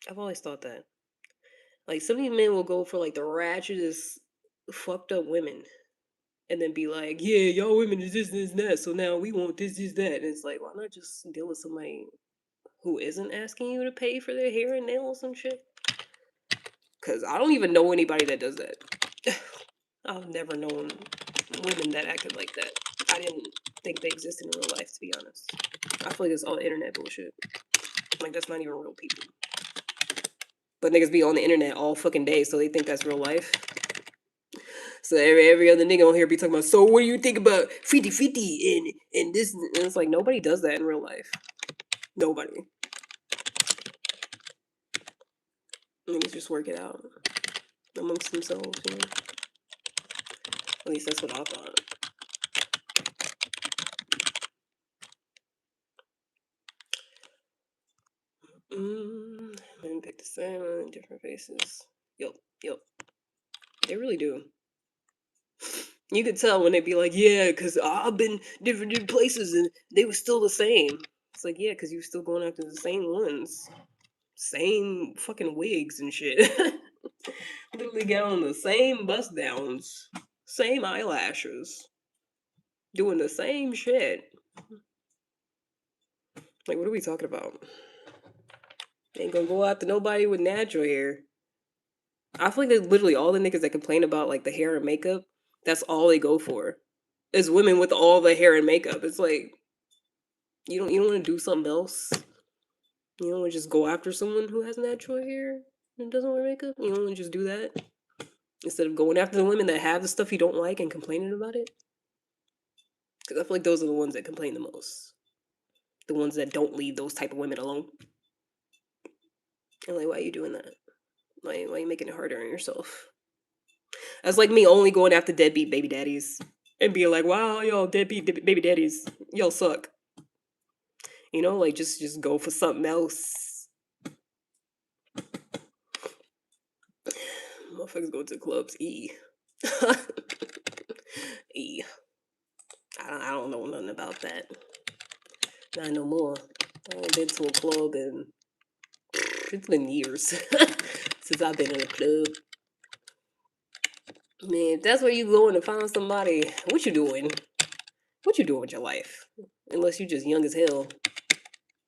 I've always thought that. Like, some of these men will go for like the ratchetest, fucked up women, and then be like, "Yeah, y'all women is this and that, so now we want this, that." And it's like, why not just deal with somebody who isn't asking you to pay for their hair and nails and shit? Because I don't even know anybody that does that. I've never known women that acted like that. I didn't think they existed in real life, to be honest. I feel like it's all internet bullshit. Like, that's not even real people. But niggas be on the internet all fucking day, so they think that's real life. So every other nigga on here be talking about, so what do you think about 50-50 and this? And it's like, nobody does that in real life. Nobody. Niggas just work it out amongst themselves, you know? At least that's what I thought. Men pick the same, different faces. Yup, yup. They really do. You could tell when they be like, yeah, because I've been different places and they were still the same. It's like, yeah, because you're still going after the same ones. Same fucking wigs and shit. Literally get on the same bust downs. Same eyelashes. Doing the same shit. Like, what are we talking about? Ain't gonna go after nobody with natural hair. I feel like that literally all the niggas that complain about like the hair and makeup, that's all they go for. Is women with all the hair and makeup. It's like you don't want to do something else. You don't want to just go after someone who has natural hair and doesn't wear makeup. You don't want to just do that instead of going after the women that have the stuff you don't like and complaining about it. Because I feel like those are the ones that complain the most. The ones that don't leave those type of women alone. And like, why are you doing that? Why are you making it harder on yourself? That's like me only going after deadbeat baby daddies and being like, wow, y'all deadbeat baby daddies, y'all suck. You know, like just go for something else. Motherfuckers go to clubs. E. E. I don't know nothing about that. Not no more. I ain't been to a club and it's been years since I've been in a club. Man, if that's where you going to find somebody, what you doing? What you doing with your life? Unless you just young as hell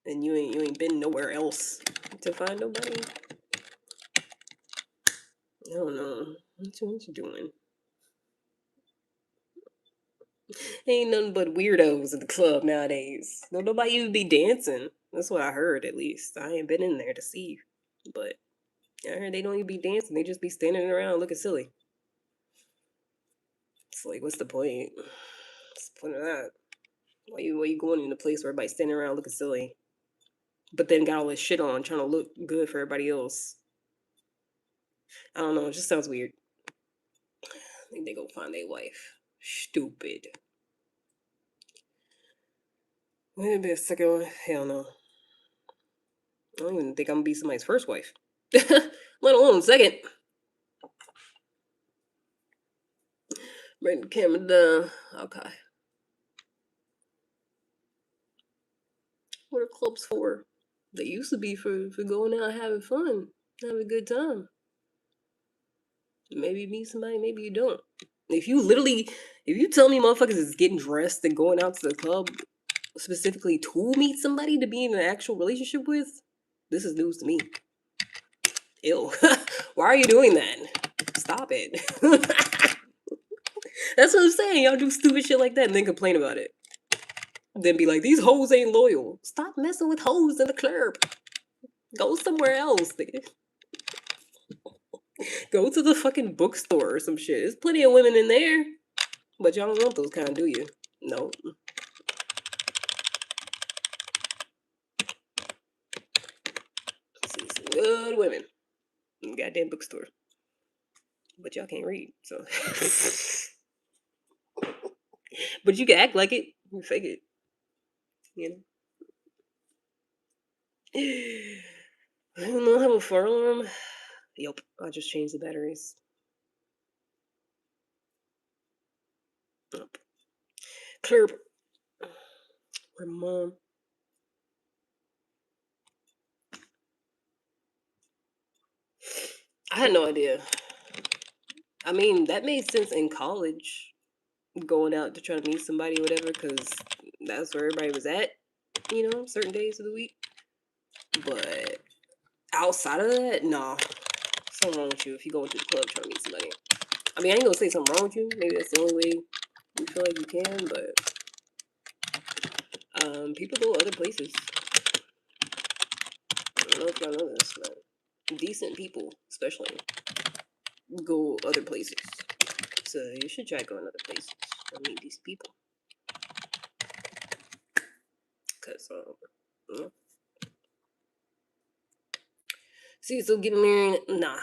and you ain't been nowhere else to find nobody. I don't know. What you doing? Ain't nothing but weirdos at the club nowadays. No, nobody even be dancing. That's what I heard, at least. I ain't been in there to see. But I heard they don't even be dancing. They just be standing around looking silly. It's like, what's the point? What's the point of that? Why you going in a place where everybody's standing around looking silly? But then got all this shit on, trying to look good for everybody else. I don't know. It just sounds weird. I think they go find their wife. Stupid. Would it be a second one? Hell no. I don't even think I'm gonna be somebody's first wife. Let alone second. Bring the camera down. Okay. What are clubs for? They used to be for going out having fun, having a good time. Maybe you meet somebody, maybe you don't. If you tell me motherfuckers is getting dressed and going out to the club specifically to meet somebody to be in an actual relationship with, this is news to me. Ew. Why are you doing that? Stop it. That's what I'm saying. Y'all do stupid shit like that and then complain about it. Then be like, these hoes ain't loyal. Stop messing with hoes in the club. Go somewhere else, nigga. Go to the fucking bookstore or some shit. There's plenty of women in there. But y'all don't want those kind, do you? No. See some good women in the goddamn bookstore. But y'all can't read, so. But you can act like it. You fake it. You know? I don't know, have a fire alarm? Yup, I just changed the batteries. Yup. Clear. Where mom? I had no idea. I mean, that made sense in college, going out to try to meet somebody or whatever, because that's where everybody was at, you know, certain days of the week. But outside of that, nah. Something wrong with you if you go into the club trying to meet somebody. I mean, I ain't gonna say something wrong with you. Maybe that's the only way you feel like you can, but people go other places. I don't know if y'all know this, but decent people, especially, go other places. So you should try going other places and meet these people. Cause you know. See, so getting married, nah.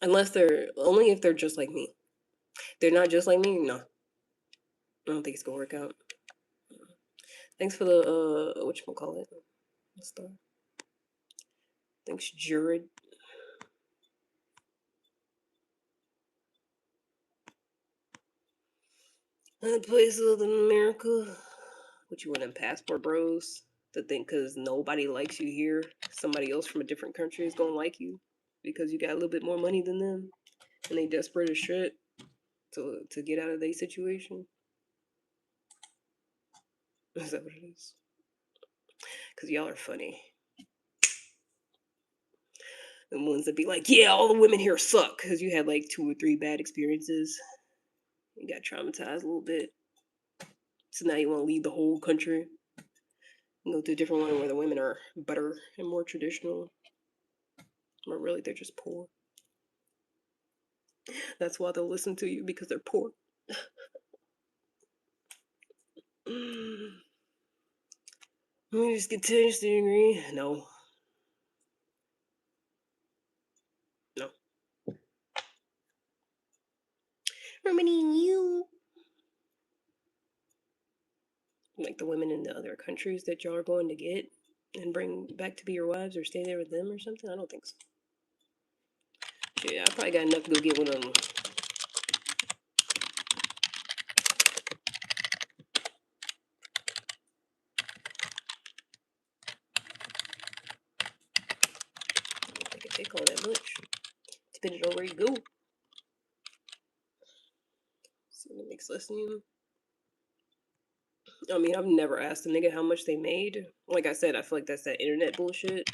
Unless they're only if they're just like me. They're not just like me, no. I don't think it's gonna work out. Thanks for the whatchamacallit. Thanks, Jared. Place other than America. What you want in passport bros? To think because nobody likes you here, somebody else from a different country is gonna like you because you got a little bit more money than them, and they desperate as shit to get out of their situation. Is that what it is? Because y'all are funny. The ones that be like, yeah, all the women here suck because you had like 2 or 3 bad experiences. You got traumatized a little bit. So now you want to leave the whole country and go to a different one where the women are better and more traditional. But really, they're just poor. That's why they'll listen to you because they're poor. Let me just get tennis degree. No. No. Remaining you. Like the women in the other countries that y'all are going to get and bring back to be your wives or stay there with them or something? I don't think so. Yeah, I probably got enough to go get one of them. I could take all that much. Depending on where you go. So it makes less than you. I mean, I've never asked a nigga how much they made. Like I said, I feel like that's that internet bullshit.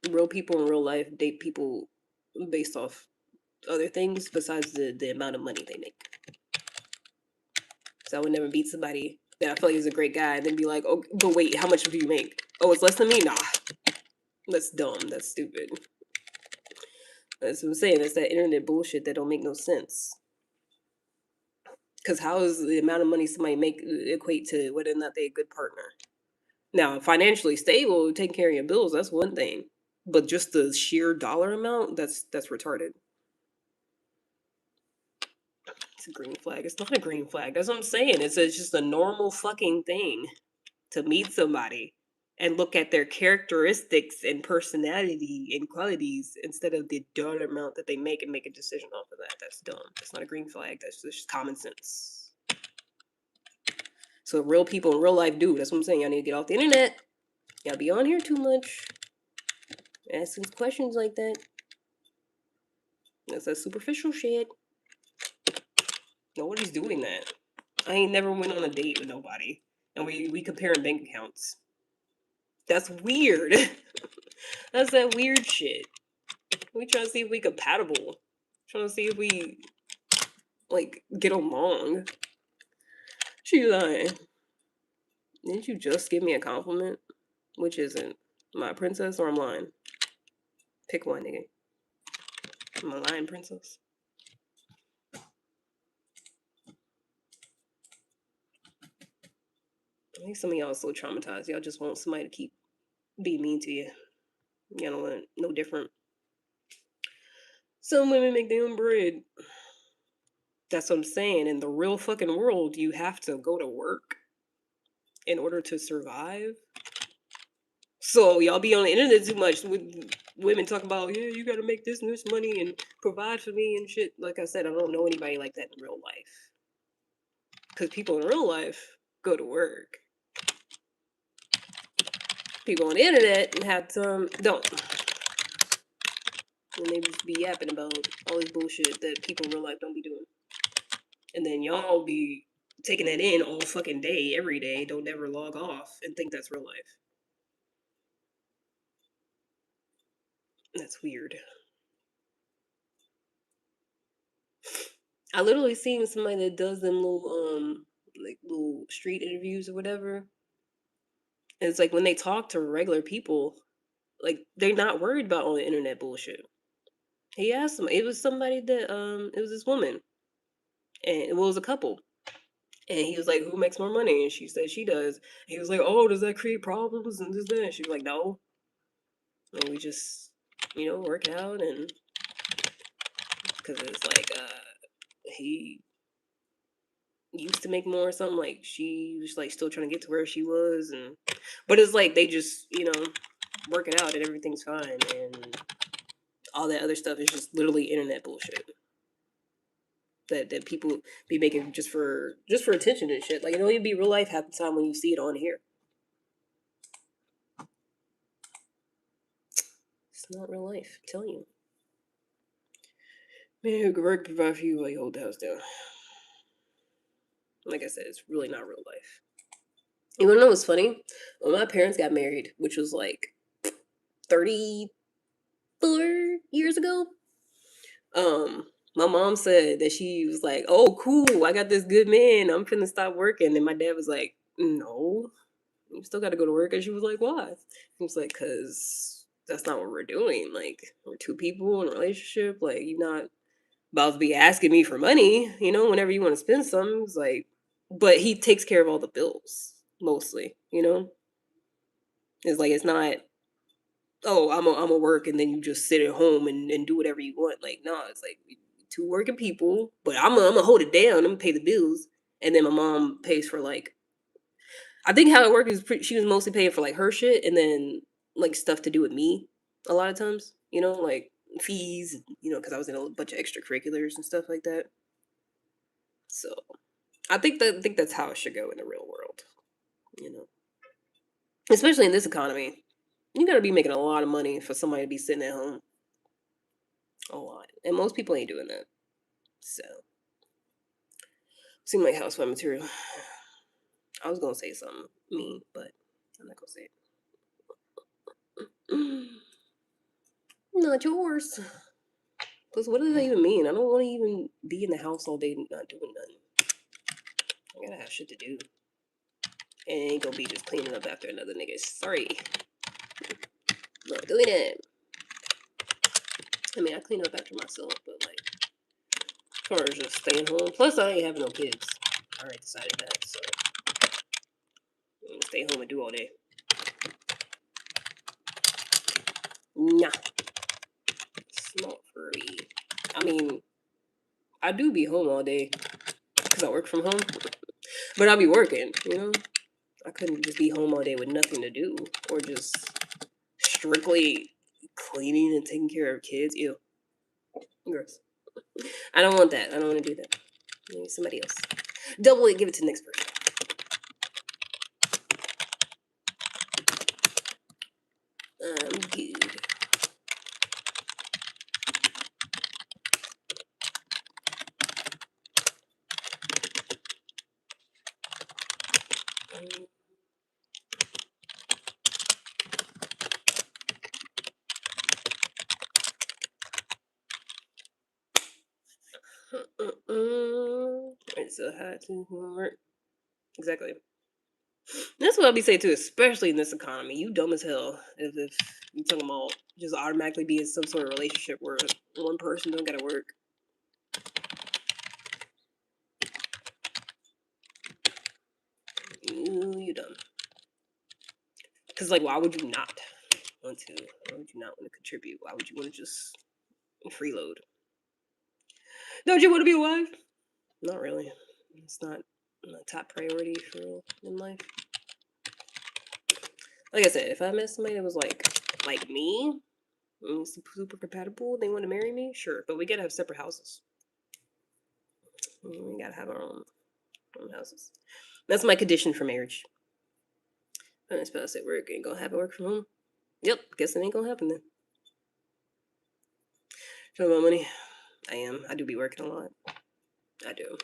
Real people in real life date people based off other things besides the amount of money they make. So I would never beat somebody that I feel like is a great guy and then be like, oh, but wait, how much do you make? Oh, it's less than me? Nah. That's dumb. That's stupid. That's what I'm saying. That's that internet bullshit that don't make no sense. Because how does the amount of money somebody make equate to whether or not they're a good partner? Now, financially stable, taking care of your bills, that's one thing. But just the sheer dollar amount, that's retarded. It's a green flag. It's not a green flag. That's what I'm saying. It's just a normal fucking thing to meet somebody and look at their characteristics and personality and qualities instead of the dollar amount that they make and make a decision off of that. That's dumb. That's not a green flag. That's just common sense. So real people in real life do. That's what I'm saying. Y'all need to get off the internet. Y'all be on here too much. Asking questions like that. That's that superficial shit. Nobody's doing that. I ain't never went on a date with nobody. And we comparing bank accounts. That's weird. That's that weird shit. We trying to see if we compatible. Trying to see if we like get along. She lying. Didn't you just give me a compliment? Which isn't my princess or I'm lying? Pick one, nigga. I'm a lying princess. I think some of y'all are so traumatized. Y'all just want somebody to keep being mean to you. Y'all don't want no different. Some women make their own bread. That's what I'm saying. In the real fucking world, you have to go to work in order to survive. So y'all be on the internet too much with women talking about, yeah, you gotta make this much money and provide for me and shit. Like I said, I don't know anybody like that in real life. Because people in real life go to work. People on the internet and have some don't. And they just be yapping about all this bullshit that people in real life don't be doing. And then y'all be taking that in all fucking day, every day, don't never log off and think that's real life. That's weird. I literally seen somebody that does them little like little street interviews or whatever. And it's like when they talk to regular people, like they're not worried about all the internet bullshit. He asked them, it was somebody that it was this woman. And it was a couple. And he was like, who makes more money? And she said she does. He was like, oh, does that create problems and this, that? And she was like, no. And we just, work out and because it's like he used to make more or something. Like she was like still trying to get to where she was, and but it's like they just work it out and everything's fine, and all that other stuff is just literally internet bullshit. that people be making just for attention and shit. Like it don't even be real life half the time when you see it on here. It's not real life, I'm telling you. Man who can work provide for you while you hold the house down. Like I said, it's really not real life. You wanna know what's funny? When my parents got married, which was like 34 years ago, my mom said that she was like, "Oh, cool, I got this good man. I'm finna stop working." And my dad was like, "No, you still got to go to work." And she was like, "Why?" He was like, "Cause that's not what we're doing. Like, we're two people in a relationship. Like, you're not about to be asking me for money, whenever you want to spend something." It's like, but he takes care of all the bills mostly. It's like it's not. Oh, I'm a work and then you just sit at home and do whatever you want. Like, no, it's like two working people, but I'm gonna hold it down. I'm gonna pay the bills, and then my mom pays for like. I think how it worked is she was mostly paying for like her shit, and then like stuff to do with me. A lot of times, like fees, because I was in a bunch of extracurriculars and stuff like that. So I think that's how it should go in the real world. Especially in this economy, you gotta be making a lot of money for somebody to be sitting at home. A lot, and most people ain't doing that. So, seem like housewife material. I was gonna say something mean, but I'm not gonna say it. Not yours. Plus, what does that even mean? I don't want to even be in the house all day not doing nothing. I gotta have shit to do. And it ain't gonna be just cleaning up after another nigga. Sorry. Not doing it. I mean, I clean up after myself, but like, as far as just staying home. Plus, I ain't having no kids. I already decided that, so I'm gonna stay home and do all day. Nah. It's not for me. I mean, I do be home all day because I work from home, but I'll be working. I couldn't just be home all day with nothing to do or just strictly cleaning and taking care of kids. Ew. Gross. I don't want that. I don't want to do that. Maybe somebody else. Double it, give it to the next person. I'm good. It's so hot to work. Exactly. That's what I'll be saying too, especially in this economy. You dumb as hell if you talking about just automatically be in some sort of relationship where one person don't gotta work. You dumb. Because like, why would you not want to? Why would you not want to contribute? Why would you want to just freeload? Don't you want to be a wife? Not really. It's not a top priority for in life. Like I said, if I met somebody that was like me, super compatible, they want to marry me, sure. But we gotta have separate houses. We gotta have our own houses. That's my condition for marriage. My spouse at work ain't gonna have it work from home. Yep, guess it ain't gonna happen then. Talking about money, I am. I do be working a lot. I do.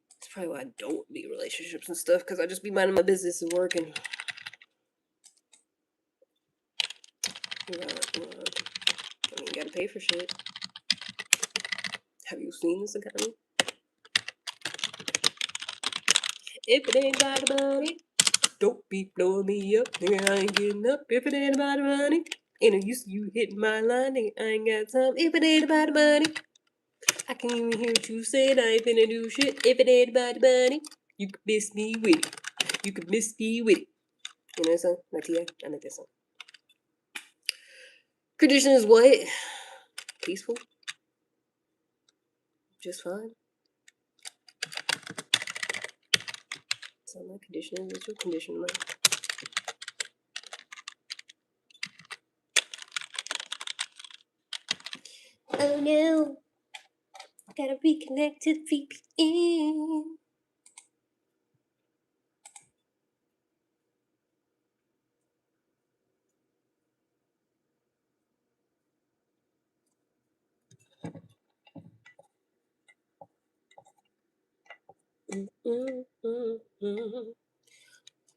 That's probably why I don't be relationships and stuff, because I just be minding my business and working. I mean, you gotta pay for shit. Have you seen this economy? If it ain't about the money, don't be blowing me up. Nigga, I ain't getting up if it ain't about the money. Ain't no use you hitting my line, nigga. I ain't got time if it ain't about the money. I can't even hear what you said. I ain't finna do shit if it ain't about the money. You could miss me with it. You could miss me with it. You know that song? Like T.I.? I like that song. Condition is what? Peaceful? Just fine? So my condition is what's your condition like? Oh no. Gotta reconnect to the VPN.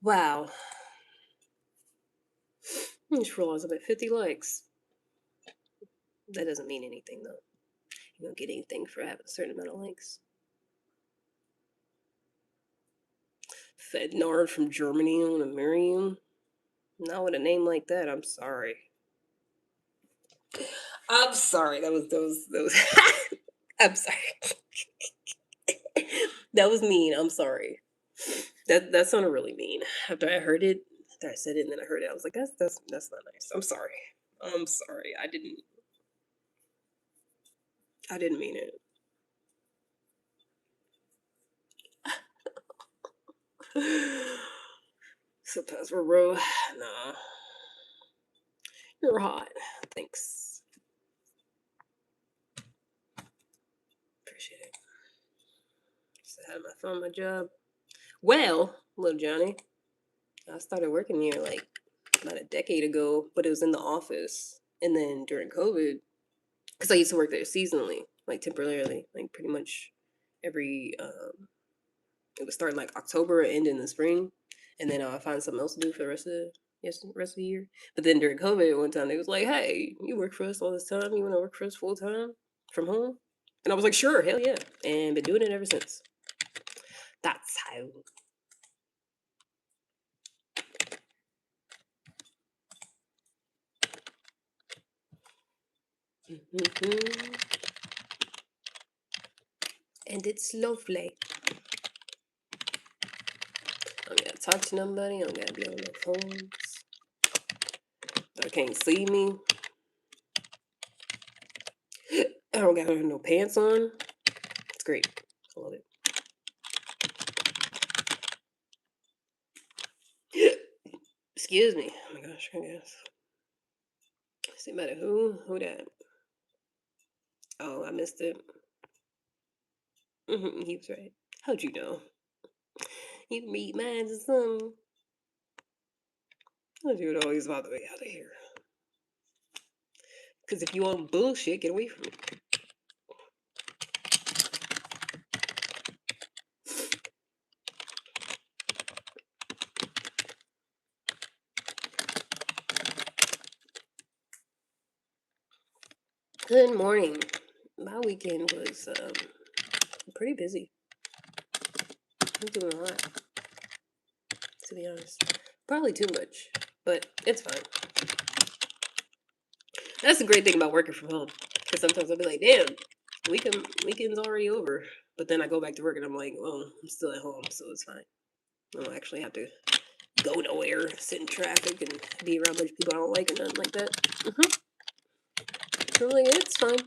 Wow. I just realized I'm at 50 likes. That doesn't mean anything though. You don't get anything for having a certain amount of likes. Fednard from Germany, I want to marry him. Not with a name like that. I'm sorry. I'm sorry. That was. I'm sorry. That was mean. I'm sorry. That sounded really mean. After I heard it, after I said it, and then I heard it, I was like, that's not nice. I'm sorry. I'm sorry. I didn't mean it. Sometimes we're raw. Nah, you're hot. Thanks. Appreciate it. Just had my phone, my job. Well, little Johnny, I started working here like about a decade ago, but it was in the office. And then during COVID, because I used to work there seasonally, like temporarily, like pretty much every it would start in like October and end in the spring, and then I'll find something else to do for the rest of the year. But then during COVID, one time they was like, "Hey, you work for us all this time. You want to work for us full time from home?" And I was like, "Sure, hell yeah," and been doing it ever since. That's how. Mhm. And it's lovely. I don't gotta talk to nobody. I don't gotta be on no phones. I can't see me. I don't got no pants on. It's great. I love it. Excuse me. Oh my gosh, I guess. See matter who? Who that? Oh, I missed it. He was right. How'd you know? You read minds or something? How'd you know he's about to be out of here? Because if you want bullshit, get away from me. Good morning. My weekend was pretty busy. I'm doing a lot, to be honest. Probably too much, but it's fine. That's the great thing about working from home. Because sometimes I'll be like, damn, weekend's already over. But then I go back to work and I'm like, well, I'm still at home, so it's fine. I don't actually have to go nowhere, sit in traffic, and be around a bunch of people I don't like, and nothing like that. So I'm like, it's fine.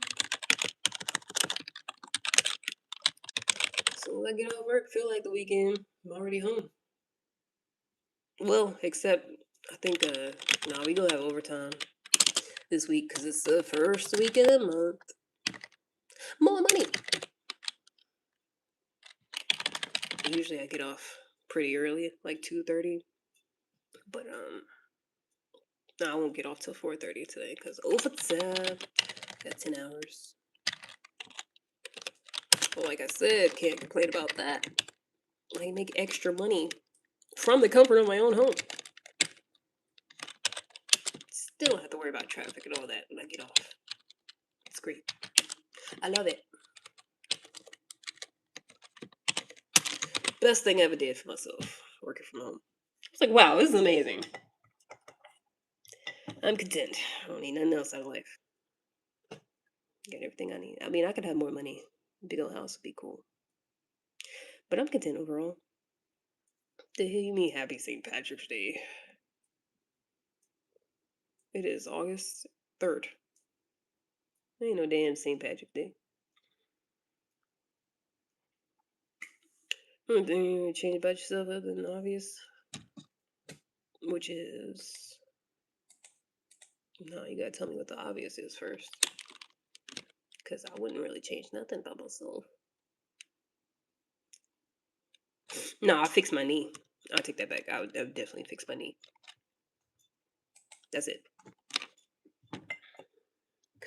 So when I get off work, feel like the weekend, I'm already home. Well, except I think, no, we gonna have overtime this week because it's the first week of the month. More money. Usually I get off pretty early, like 2:30, but no, I won't get off till 4:30 today because overtime. Got 10 hours. Well, like I said, can't complain about that. I make extra money from the comfort of my own home. Still don't have to worry about traffic and all that when I get off. It's great. I love it. Best thing I ever did for myself, working from home. It's like, wow, this is amazing. I'm content. I don't need nothing else out of life. Get everything I need. I mean, I could have more money. Big old house would be cool. But I'm content overall. The hell you mean happy St. Patrick's Day? It is August 3rd. Ain't no damn St. Patrick's Day. Anything you want to change about yourself other than the obvious? Which is... No, you gotta tell me what the obvious is first. Because I wouldn't really change nothing about myself. No, I fixed my knee. I'll take that back. I would definitely fix my knee. That's it.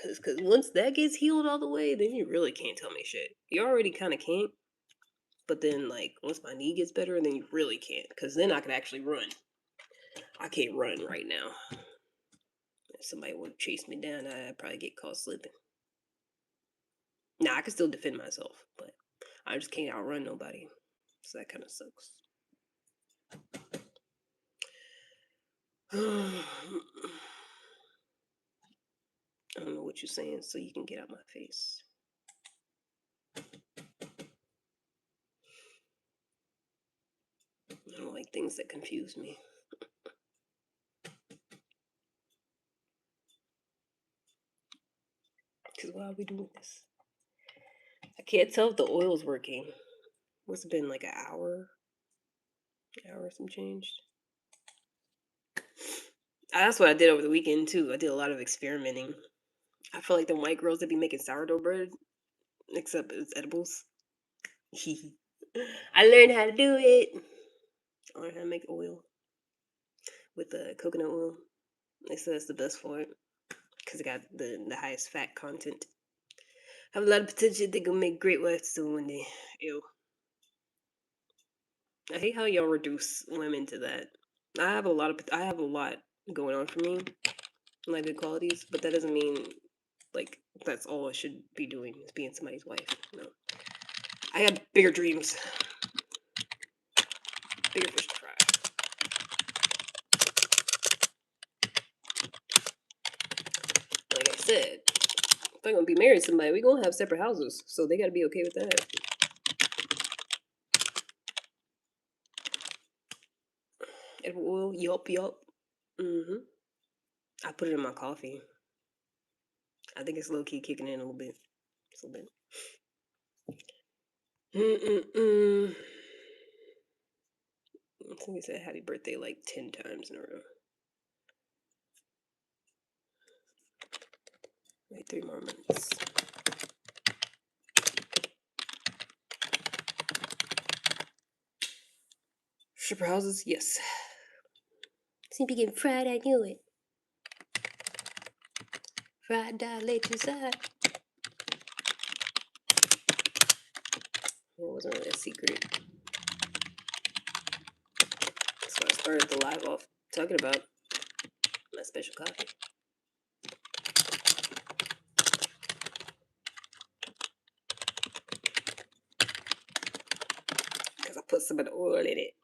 Cause once that gets healed all the way, then you really can't tell me shit. You already kind of can't, but then like once my knee gets better, then you really can't. Cause then I can actually run. I can't run right now. If somebody would chase me down, I'd probably get caught slipping. Nah, I can still defend myself, but I just can't outrun nobody. So that kind of sucks. I don't know what you're saying, so you can get out my face. I don't like things that confuse me. Because why are we doing this? I can't tell if the oil's working. Must have been like an hour some changed. That's what I did over the weekend too. I did a lot of experimenting. I feel like the white girls that be making sourdough bread, except it's edibles. I learned how to do it. I learned how to make oil with coconut oil. They said it's the best for it because it got the highest fat content. Have a lot of potential. They gonna make great wives soon one day. Ew. I hate how y'all reduce women to that. I have a lot going on for me, my good qualities, but that doesn't mean like that's all I should be doing is being somebody's wife. No, I have bigger dreams, bigger fish to fry. Like I said, if I'm gonna be married to somebody, we gonna have separate houses, so they gotta be okay with that. Edible oil, yup, yup. I put it in my coffee. I think it's low key kicking in a little bit. Just a little bit. I think he said happy birthday like 10 times in a row. Wait 3 more minutes. Stripper houses, yes. Seem to be getting fried, I knew it. Fried dilate inside. It wasn't really a secret. That's why I started the live off talking about my special coffee. Because I put some of the oil in it.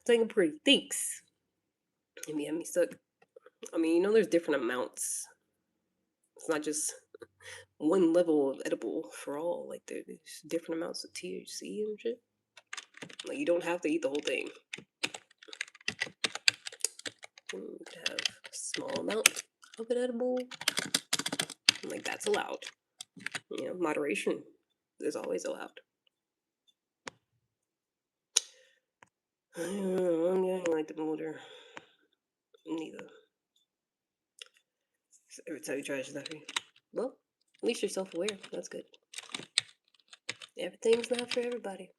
Singapore thinks. And me stuck. I mean, there's different amounts. It's not just one level of edible for all. Like there's different amounts of THC and shit. Like you don't have to eat the whole thing. You can have a small amount of an edible. Like that's allowed. Moderation is always allowed. I'm getting like the motor. Neither. Every time you try nothing. Well, at least you're self-aware. That's good. Everything's not for everybody.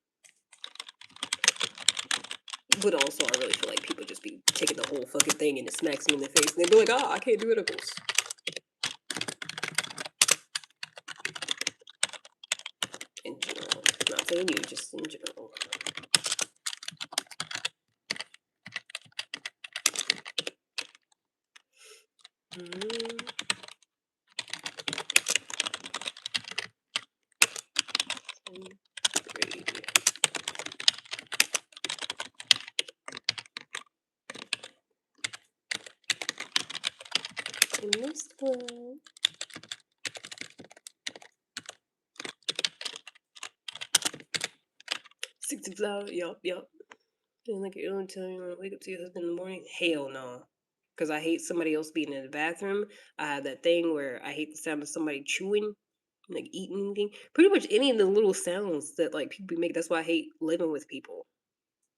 But also, I really feel like people just be taking the whole fucking thing and it smacks them in the face, and they be like, I can't do edibles. In general. Not saying you, just in general. In this one. Stick to flower, yup. And like your own time, you want to wake up to your husband in the morning? Hell no. Because I hate somebody else being in the bathroom. I have that thing where I hate the sound of somebody chewing, like eating anything. Pretty much any of the little sounds that like people make. That's why I hate living with people.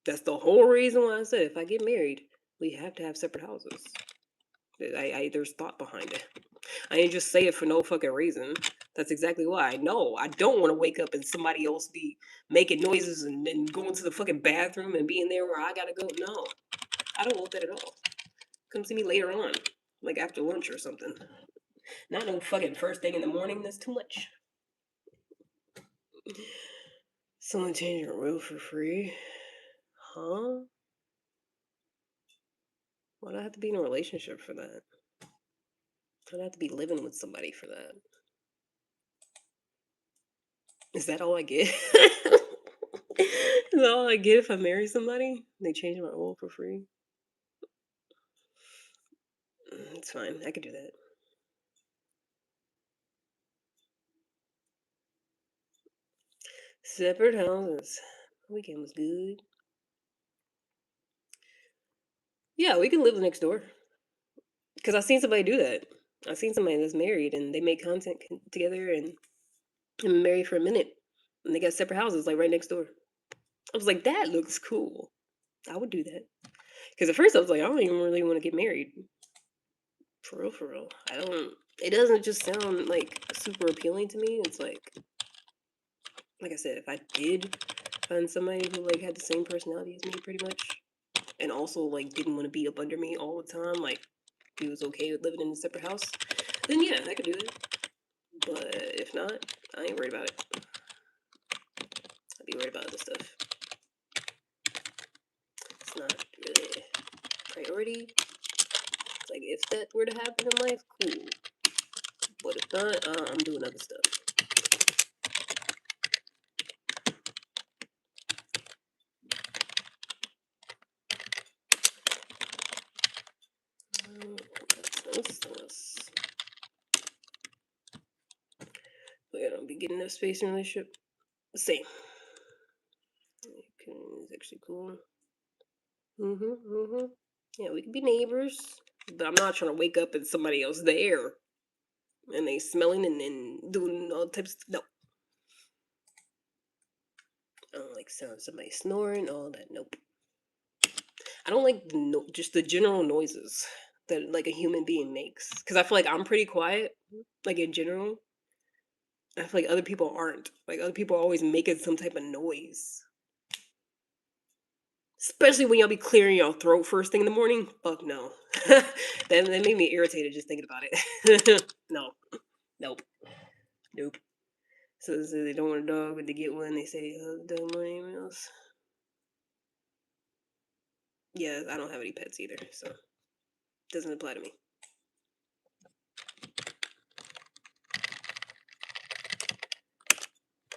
That's the whole reason why I said if I get married, we have to have separate houses. There's thought behind it. I didn't just say it for no fucking reason. That's exactly why. No, I don't want to wake up and somebody else be making noises and going to the fucking bathroom and being there where I gotta go. No, I don't want that at all. Come see me later on, like after lunch or something. Not no fucking first thing in the morning. That's too much. Someone change your will for free? Huh? Why do I have to be in a relationship for that? I'd have to be living with somebody for that. Is that all I get? Is that all I get if I marry somebody? They change my oil for free? It's fine. I could do that. Separate houses. Weekend was good. Yeah, we can live next door. Because I've seen somebody do that. I've seen somebody that's married and they make content together and been married for a minute. And they got separate houses like right next door. I was like, that looks cool. I would do that. Because at first I was like, I don't even really want to get married. For real, for real. I don't. It doesn't just sound like super appealing to me. It's like I said, if I did find somebody who like had the same personality as me, pretty much, and also like didn't want to be up under me all the time, like he was okay with living in a separate house, then yeah, I could do it. But if not, I ain't worried about it. I'd be worried about other stuff. It's not really a priority. Like if that were to happen in life, cool. But if not, I'm doing other stuff. What's this? But I don't be getting enough space in a relationship. Same. It's actually cool. Yeah, we could be neighbors, but I'm not trying to wake up and somebody else there and they smelling and doing all types of no. I don't like sound somebody snoring, all that. Nope. I don't like just the general noises that like a human being makes because I feel like I'm pretty quiet, like in general. I feel like other people aren't. Like other people are always making some type of noise. Especially when y'all be clearing your throat first thing in the morning. Fuck no. that made me irritated just thinking about it. No. Nope. Nope. So they don't want a dog, but they get one. They say, dog more emails. Yeah, I don't have any pets either, so it doesn't apply to me.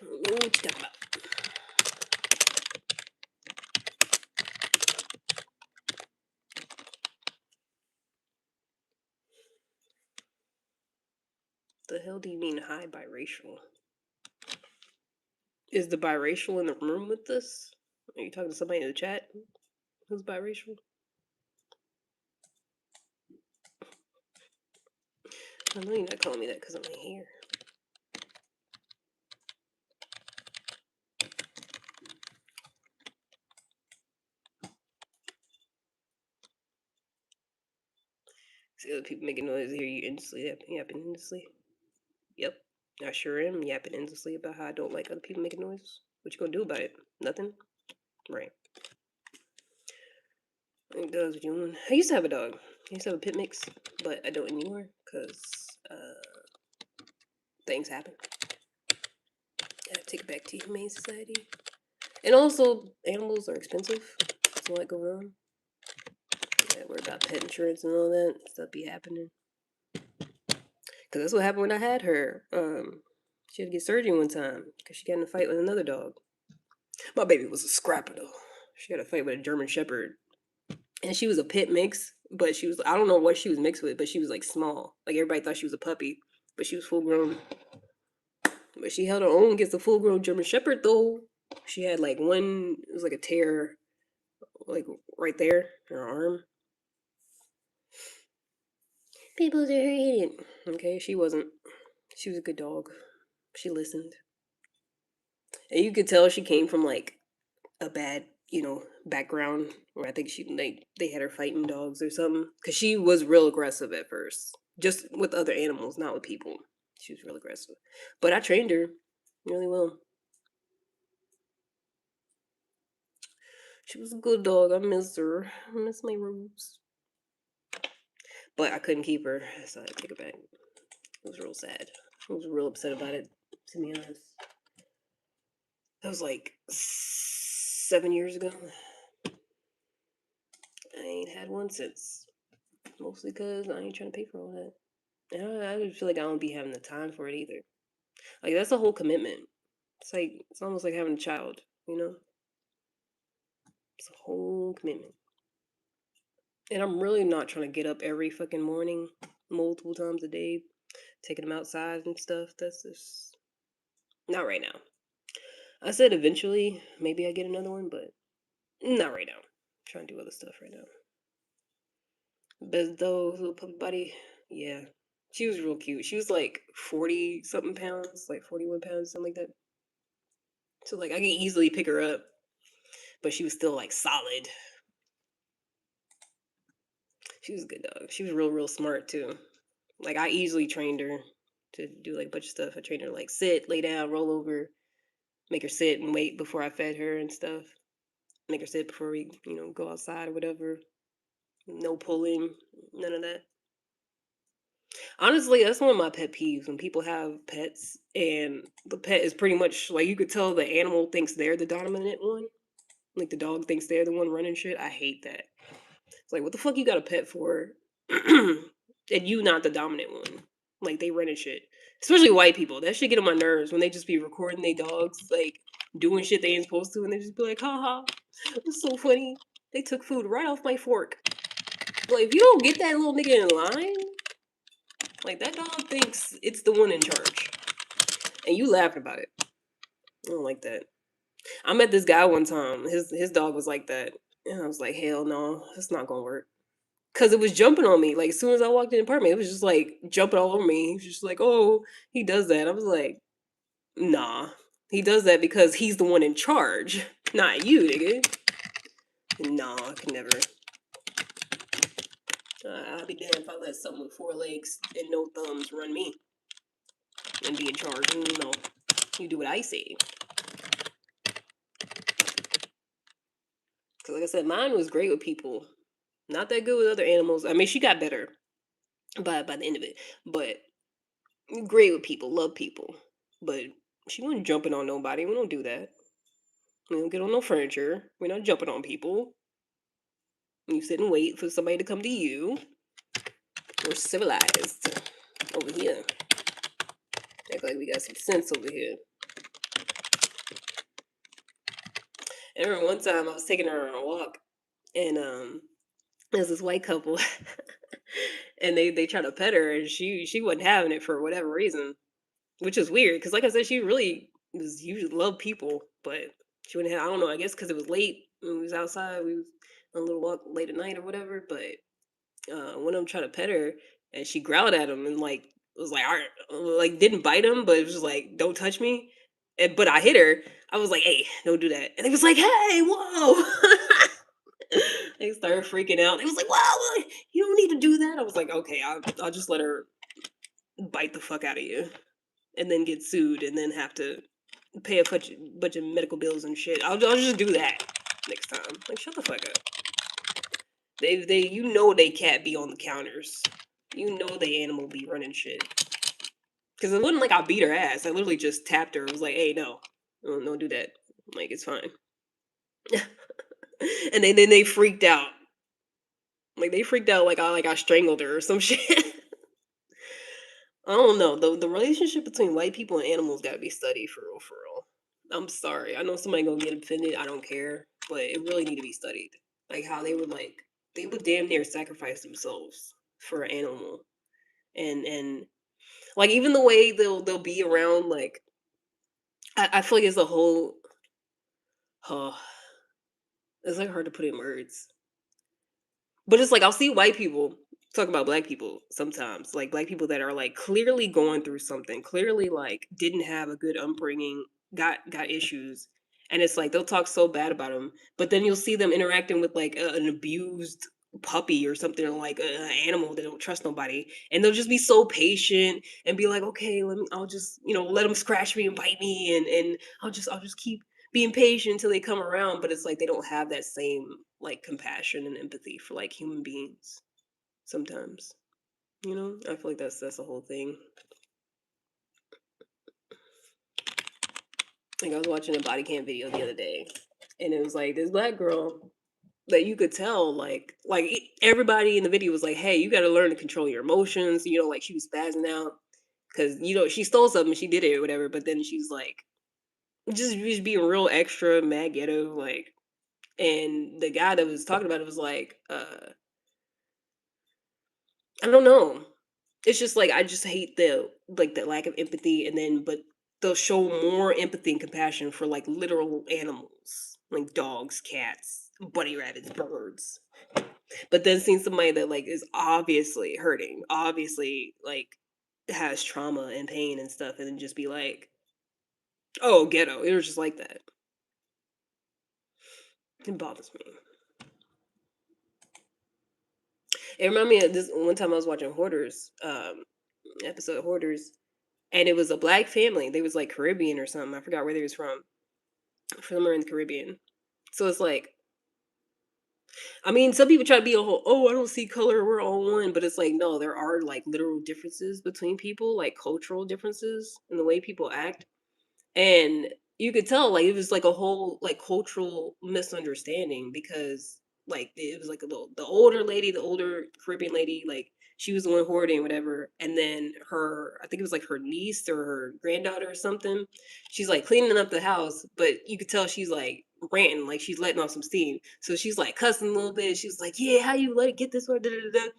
What you talking about? The hell do you mean high biracial? Is the biracial in the room with this? Are you talking to somebody in the chat who's biracial? I know you're not calling me that because I'm here. See other people making noise, hear you endlessly yapping endlessly. Yep, I sure am yapping endlessly about how I don't like other people making noise. What you gonna do about it? Nothing? Right. I think dogs what you want. I used to have a dog. I used to have a pit mix, but I don't anymore because things happen. Gotta take it back to Humane Society. And also, animals are expensive. There's a lot going on. Yeah, worry about pet insurance and all that stuff be happening. Cause that's what happened when I had her. She had to get surgery one time because she got in a fight with another dog. My baby was a scrapper though. She had a fight with a German Shepherd, and she was a pit mix. But she was, I don't know what she was mixed with, but she was like small. Like everybody thought she was a puppy, but she was full grown. But she held her own against a full grown German Shepherd though. She had like one, it was like a tear, like right there, in her arm. People are hating. Okay, she wasn't. She was a good dog. She listened. And you could tell she came from like a bad, background where I think she like they had her fighting dogs or something. Cause she was real aggressive at first. just with other animals, not with people. She was real aggressive, but I trained her really well. She was a good dog. I miss her. I miss my Rose. But I couldn't keep her, so I had to take her back. It was real sad. I was real upset about it, to be honest. That was like 7 years ago. I ain't had one since. Mostly because I ain't trying to pay for all that. And I just feel like I don't be having the time for it either. Like, that's a whole commitment. It's like, it's almost like having a child, you know? It's a whole commitment. And I'm really not trying to get up every fucking morning, multiple times a day, taking them outside and stuff. That's just not right now. I said eventually, maybe I get another one, but not right now. I'm trying to do other stuff right now. But though, little puppy buddy, yeah. She was real cute. She was like 40 something pounds, like 41 pounds, something like that. So, like, I could easily pick her up, but she was still like solid. She was a good dog. She was real smart too. Like, I easily trained her to do like a bunch of stuff. I trained her like sit, lay down, roll over, make her sit and wait before I fed her and stuff. Make her sit before we, go outside or whatever. No pulling, none of that. Honestly, that's one of my pet peeves when people have pets and the pet is pretty much like you could tell the animal thinks they're the dominant one. Like the dog thinks they're the one running shit. I hate that. It's like, what the fuck you got a pet for? And you not the dominant one. Like, they running shit. Especially white people. That shit get on my nerves when they just be recording their dogs, like, doing shit they ain't supposed to, and they just be like, haha, it's so funny. They took food right off my fork. Like, if you don't get that little nigga in line, like, that dog thinks it's the one in charge. And you laughing about it. I don't like that. I met this guy one time. His dog was like that. And I was like, hell no, that's not gonna work. Cause it was jumping on me. Like as soon as I walked in the apartment, it was just like jumping all over me. He was just like, oh, he does that. I was like, nah. He does that because he's the one in charge. Not you, nigga. Nah, I could never. I'll be damned if I let something with 4 legs and no thumbs run me and be in charge. No, you do what I say. Cause like I said, mine was great with people. Not that good with other animals. I mean, she got better by the end of it, but great with people, love people. But she wasn't jumping on nobody. We don't do that. We don't get on no furniture. We're not jumping on people. You sit and wait for somebody to come to you. We're civilized over here. Act like we got some sense over here. I remember one time I was taking her on a walk, and there's this white couple, and they tried to pet her, and she wasn't having it for whatever reason, which is weird because, like I said, she really was usually love people, but she wouldn't have. I don't know. I guess because it was late when we was outside, we was on a little walk late at night or whatever. But one of them tried to pet her, and she growled at him and like was like, "All right," like didn't bite him, but it was just like, "Don't touch me." And but I hit her. I was like, "Hey, don't do that." And they was like, "Hey, whoa!" They started freaking out. They was like, "Wow, you don't need to do that." I was like, "Okay, I'll just let her bite the fuck out of you, and then get sued, and then have to pay a bunch of medical bills and shit. I'll just do that next time." Like, shut the fuck up. They they can't be on the counters. They animal be running shit. Because it wasn't like I beat her ass. I literally just tapped her. I was like, "Hey, no, don't do that. Like, it's fine." And then they freaked out. Like they freaked out like I strangled her or some shit. I don't know. The relationship between white people and animals gotta be studied for real, for real. I'm sorry. I know somebody gonna get offended. I don't care, but it really need to be studied. Like how they would damn near sacrifice themselves for an animal, and like even the way they'll be around. Like I feel like it's a whole. Oh, it's like hard to put in words. But it's like I'll see white people talk about black people sometimes, like black people that are like clearly going through something, clearly like didn't have a good upbringing, got issues, and it's like they'll talk so bad about them, but then you'll see them interacting with like an abused puppy or something, or like an animal that don't trust nobody, and they'll just be so patient and be like, okay, I'll just, let them scratch me and bite me, and I'll just keep being patient until they come around. But it's like they don't have that same like compassion and empathy for like human beings sometimes. I feel like that's the whole thing. Like I was watching a body cam video the other day, and it was like this black girl that you could tell, everybody in the video was like, "Hey, you got to learn to control your emotions." Like she was spazzing out because she stole something, she did it or whatever. But then she's like, just being real extra mad ghetto, like. And the guy that was talking about it was like, I don't know. It's just like I just hate the lack of empathy, and then but they'll show more empathy and compassion for like literal animals, like dogs, cats, bunny rabbits, birds. But then seeing somebody that like is obviously hurting, obviously like has trauma and pain and stuff, and then just be like, "Oh, ghetto." It was just like that. It bothers me. It reminded me of this one time I was watching Hoarders, episode of Hoarders, and it was a black family. They was like Caribbean or something. I forgot where they was from. Somewhere in the Caribbean. So it's like, I mean, some people try to be a whole, oh, I don't see color, we're all one, but it's like, no, there are like literal differences between people, like cultural differences in the way people act. And you could tell like it was like a whole like cultural misunderstanding because like it was like the older lady, the older Caribbean lady, like she was the one hoarding whatever, and then her, I think it was like her niece or her granddaughter or something, she's like cleaning up the house, but you could tell she's like ranting, like she's letting off some steam, so she's like cussing a little bit. She was like, yeah, how you let it get this way, da, da, da, da.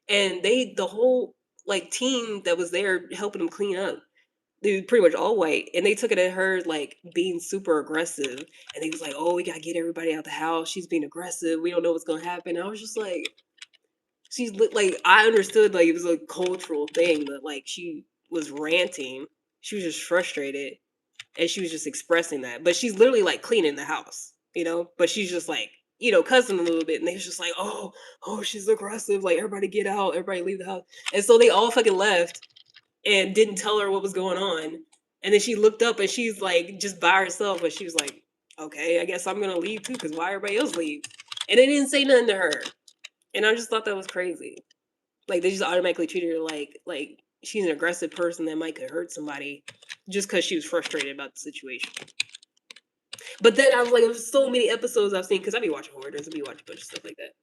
And the whole like team that was there helping them clean up, they were pretty much all white, and they took it at her like being super aggressive, and they was like, "Oh, we gotta get everybody out the house. She's being aggressive. We don't know what's gonna happen." I was just like, like I understood like it was a cultural thing that like she was ranting, she was just frustrated, and she was just expressing that. But she's literally like cleaning the house, But she's just like cussing a little bit, and they was just like, "Oh, she's aggressive. Like everybody get out, everybody leave the house." And so they all fucking left and didn't tell her what was going on. And then she looked up and she's like just by herself, but she was like, okay, I guess I'm gonna leave too, because why everybody else leave? And they didn't say nothing to her. And I just thought that was crazy. Like they just automatically treated her like she's an aggressive person that might could hurt somebody just because she was frustrated about the situation. But then I was like, there's so many episodes I've seen, because I be watching Hoarders, I be watching a bunch of stuff like that.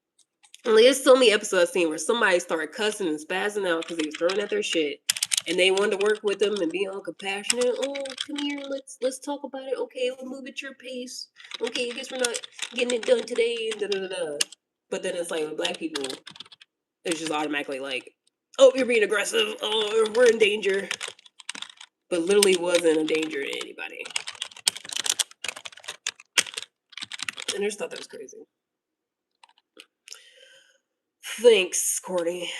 And like, there's so many episodes I've seen where somebody started cussing and spazzing out because they was throwing at their shit, and they wanted to work with them and be all compassionate. Oh, come here, let's talk about it. Okay, we'll move at your pace. Okay, I guess we're not getting it done today. Da, da, da, da. But then it's like with black people, it's just automatically like, oh, you're being aggressive. Oh, we're in danger. But literally wasn't a danger to anybody. And I just thought that was crazy. Thanks, Courtney.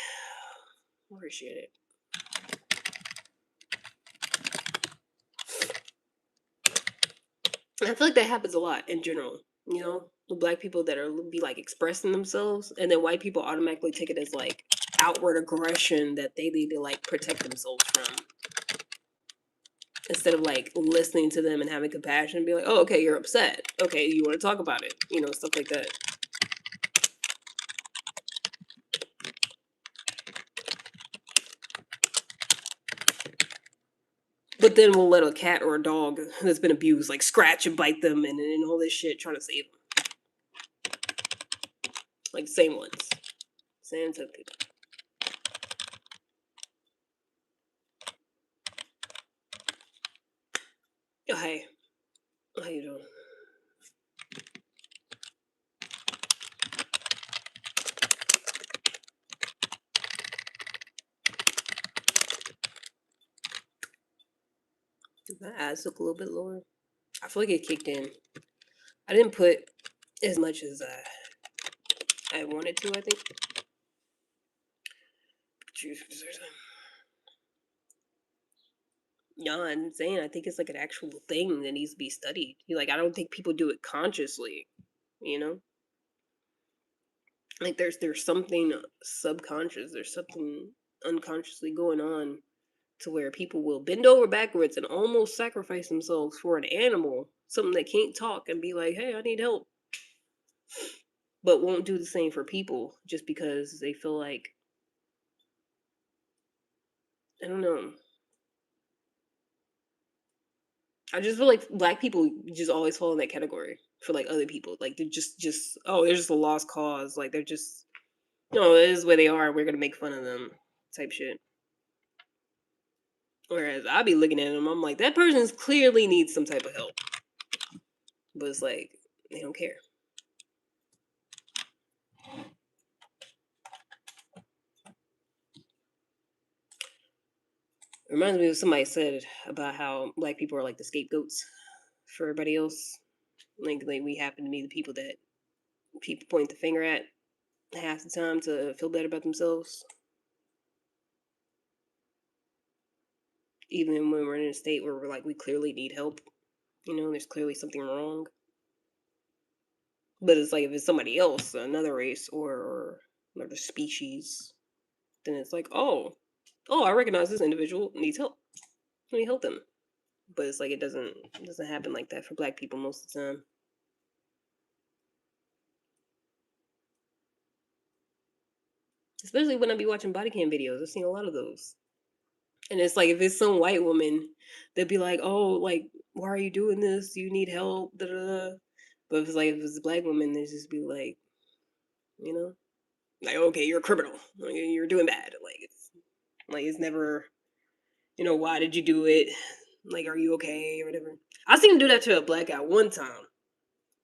Appreciate it. I feel like that happens a lot in general. The black people that are be like expressing themselves, and then white people automatically take it as like outward aggression that they need to like protect themselves from, instead of like listening to them and having compassion and be like, oh, okay, you're upset. Okay, you want to talk about it, stuff like that. But then we'll let a cat or a dog that's been abused like scratch and bite them and all this shit trying to save them. Like same ones. Same type of people. Oh, hey. How you doing? My eyes look a little bit lower. I feel like it kicked in. I didn't put as much as I wanted to, I think. No, I'm saying I think it's like an actual thing that needs to be studied. I don't think people do it consciously, you know? Like there's something subconscious, there's something unconsciously going on to where people will bend over backwards and almost sacrifice themselves for an animal, something that can't talk, and be like, "Hey, I need help," but won't do the same for people just because they feel like, I don't know. I just feel like black people just always fall in that category for like other people. Like they're just oh, they're just a lost cause. Like they're just no, it is where they are. We're gonna make fun of them, type shit. Whereas I be looking at them, I'm like, that person's clearly needs some type of help, but it's like they don't care. It reminds me of somebody said about how black people are like the scapegoats for everybody else. Like we happen to be the people that people point the finger at half the time to feel better about themselves, even when we're in a state where we're like we clearly need help. There's clearly something wrong. But it's like if it's somebody else, another race or another species, then it's like, oh, I recognize this individual needs help. Let me help them. But it's like it doesn't happen like that for black people most of the time. Especially when I be watching body cam videos, I've seen a lot of those. And it's like if it's some white woman, they'd be like, "Oh, like why are you doing this? You need help." Da, da, da. But if it's a black woman, they just be like, you know, like okay, you're a criminal. Like, you're doing bad. Like it's never, why did you do it? Like, are you okay or whatever? I seen him do that to a black guy one time,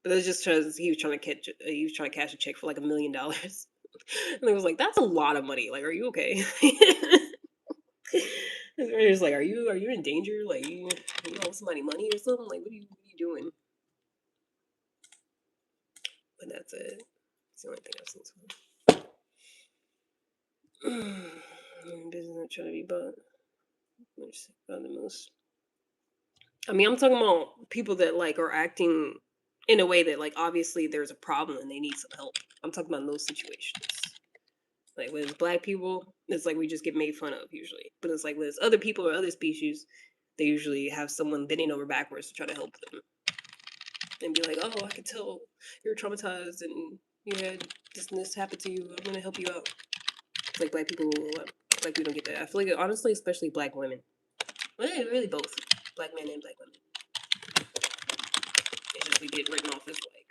but it was just because he was trying to cash a check for like $1 million. And I was like, that's a lot of money. Like, are you okay? They're just like, are you in danger? Like, you owe somebody money or something? Like, what are you doing? But that's it. It's the only thing I've seen so far. Business not trying to be bought. Which about the most. I mean, I'm talking about people that like are acting in a way that like obviously there's a problem and they need some help. I'm talking about in those situations. Like when it's black people, it's like we just get made fun of usually. But it's like when it's other people or other species, they usually have someone bending over backwards to try to help them and be like, "Oh, I can tell you're traumatized and you had this and this happened to you. I'm gonna help you out." It's like like we don't get that. I feel like honestly, especially black women. Well, yeah, really both black men and black women. It's just we get written off as like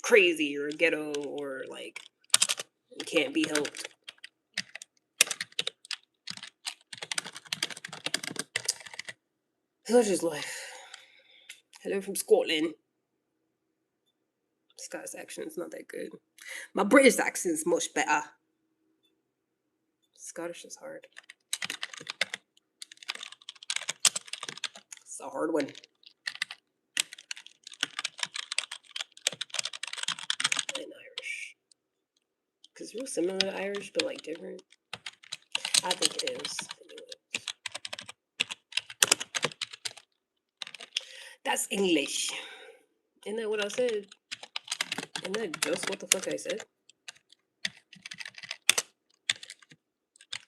crazy or ghetto or like can't be helped. Such is life. Hello from Scotland. Scott's accent's not that good. My British accent's much better. Scottish is hard. It's a hard one. And Irish. Because it's real similar to Irish, but like different. I think it is. That's English. Isn't that what I said? Isn't that just what the fuck I said?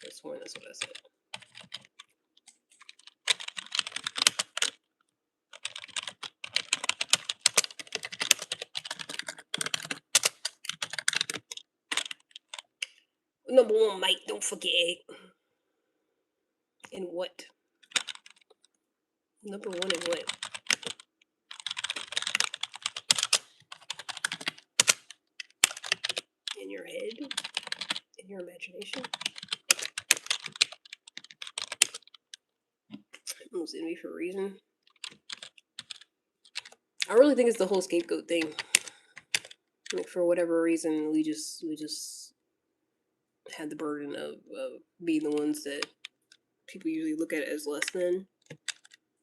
I swear that's what I said. Number one, Mike, don't forget. In what? Number one in what? In your head? In your imagination? Almost envy for a reason. I really think it's the whole scapegoat thing. Like for whatever reason, we just had the burden of being the ones that people usually look at as less than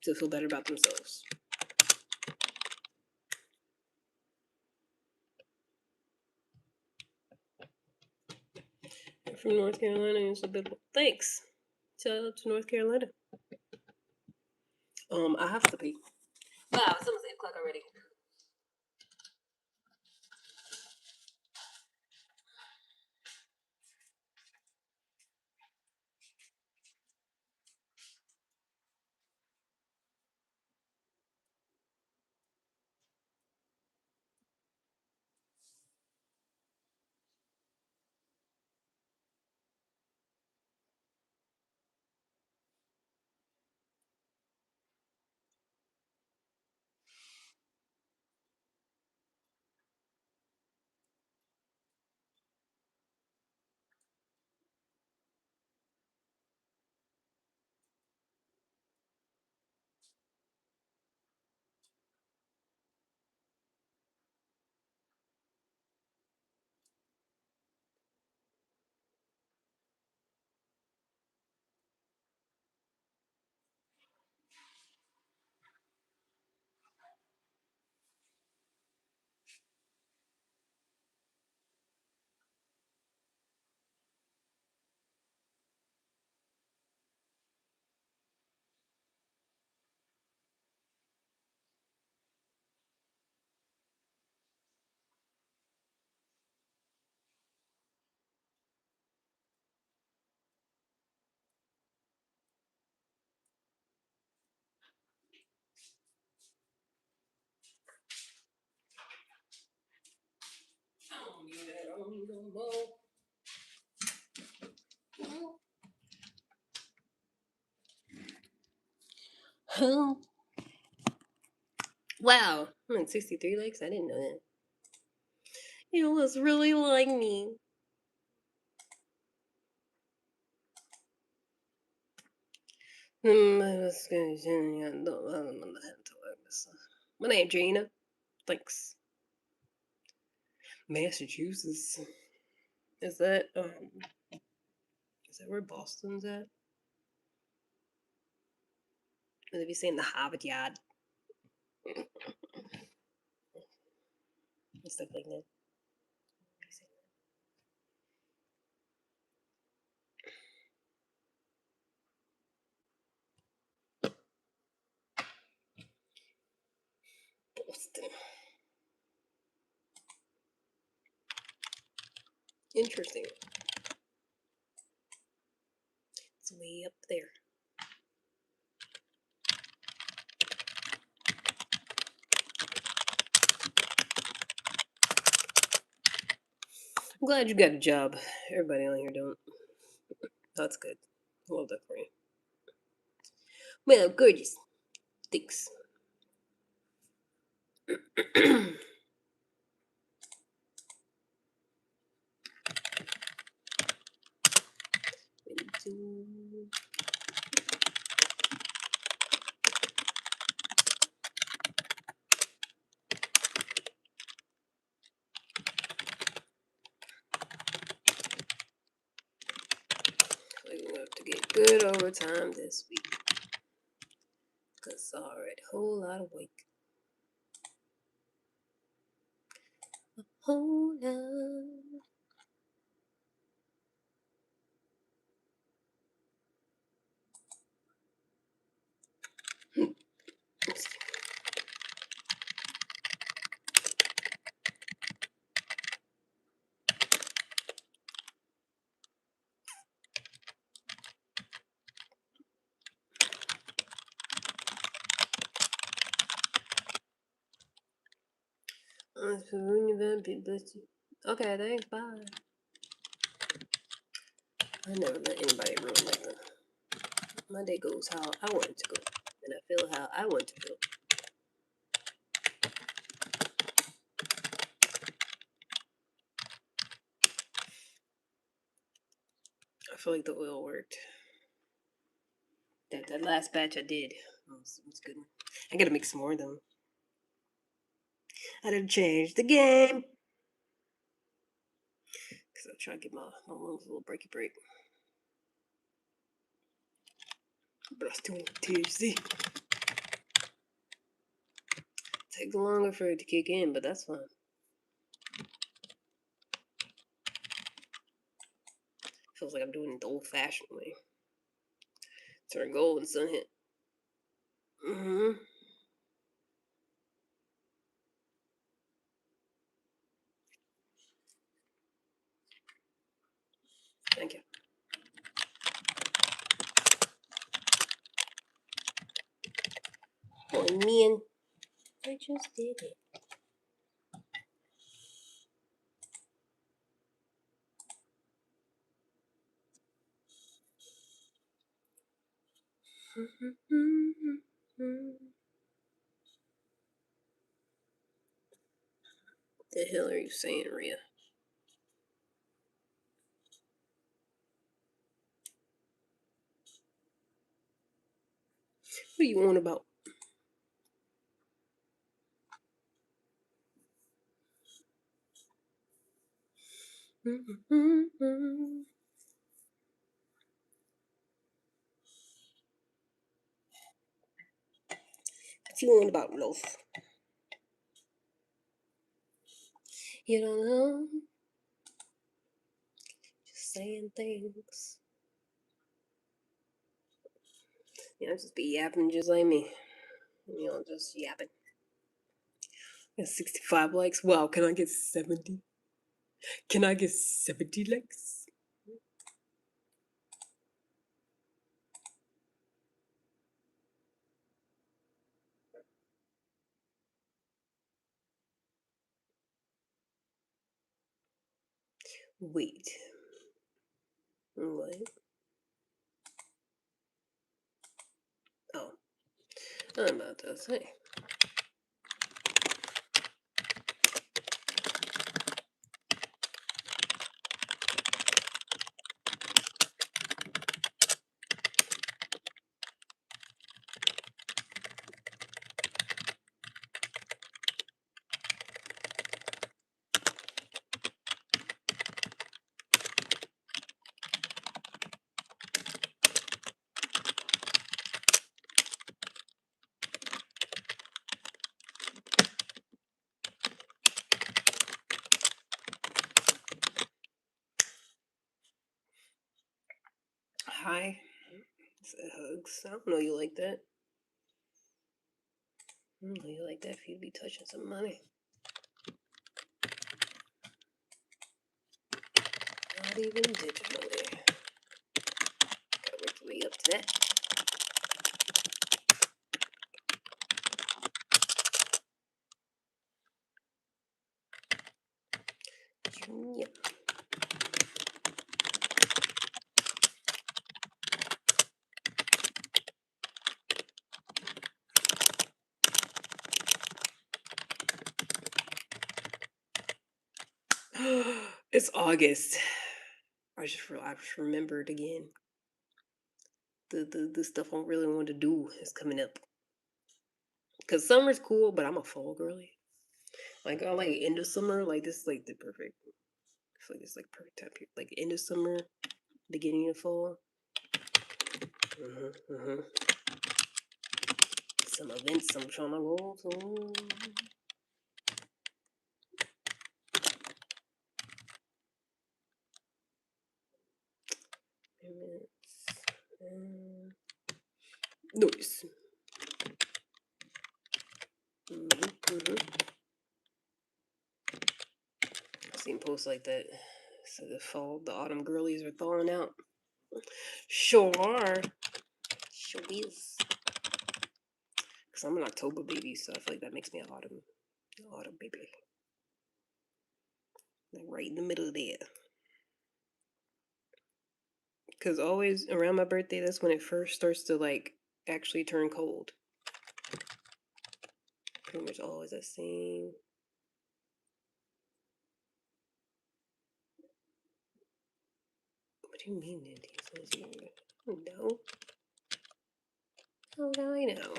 to feel better about themselves. I'm from North Carolina, it's a bit. Thanks. Shout out to North Carolina. I have to pee. Wow, it's almost 8 o'clock already. Oh, wow. I'm at 63 likes. I didn't know that. It was really like me. My name Gina. Thanks. Massachusetts. Is that where Boston's at? Would they be saying the Harvard Yard? And stuff like that. Boston. Interesting. It's way up there. I'm glad you got a job. Everybody on here don't. That's good. Well done for you. Well, gorgeous. Thanks. 22. We're gonna have to get good overtime this week. Cause alright, whole lot of weight. A whole lot. Okay, thanks, bye. I never let anybody ruin my day goes how I want it to go. And I feel how I want to feel. I feel like the oil worked. That last batch I did was good. I gotta make some more of them. I done changed the game. Because I'm trying to get my lungs a little breaky break. But I still want THC. Takes longer for it to kick in, but that's fine. Feels like I'm doing it the old fashioned way. Turn gold and sun hit. Mm-hmm. Thank you. Oh man, I just did it. The hell are you saying, Rhea? What do you want about? What you want about, Loaf? You don't know. Just saying things. You know, just be yapping just like me. You know, just yapping. Got 65 likes. Wow, can I get 70? Can I get 70 likes? Wait. What? Oh, I'm about to say. Hi. Said hugs. I don't know you like that. I don't know you like that for you to be touching some money. Not even digitally. Gotta wait till we up to that. Yep. It's August. I just remembered again. The stuff I really want to do is coming up. Cause summer's cool, but I'm a fall girly. Like I like end of summer. Like this is like the perfect. I feel like it's like perfect time period. Like end of summer, beginning of fall. Some events I'm trying to go to. Noise. I've seen posts like that. So the autumn girlies are thawing out. Sure are. Sure is. Because I'm an October baby, so I feel like that makes me an autumn baby. Like right in the middle there. Because always around my birthday, that's when it first starts to like actually turn cold. Pretty much always the same. What do you mean, Nandy? No. How do I know?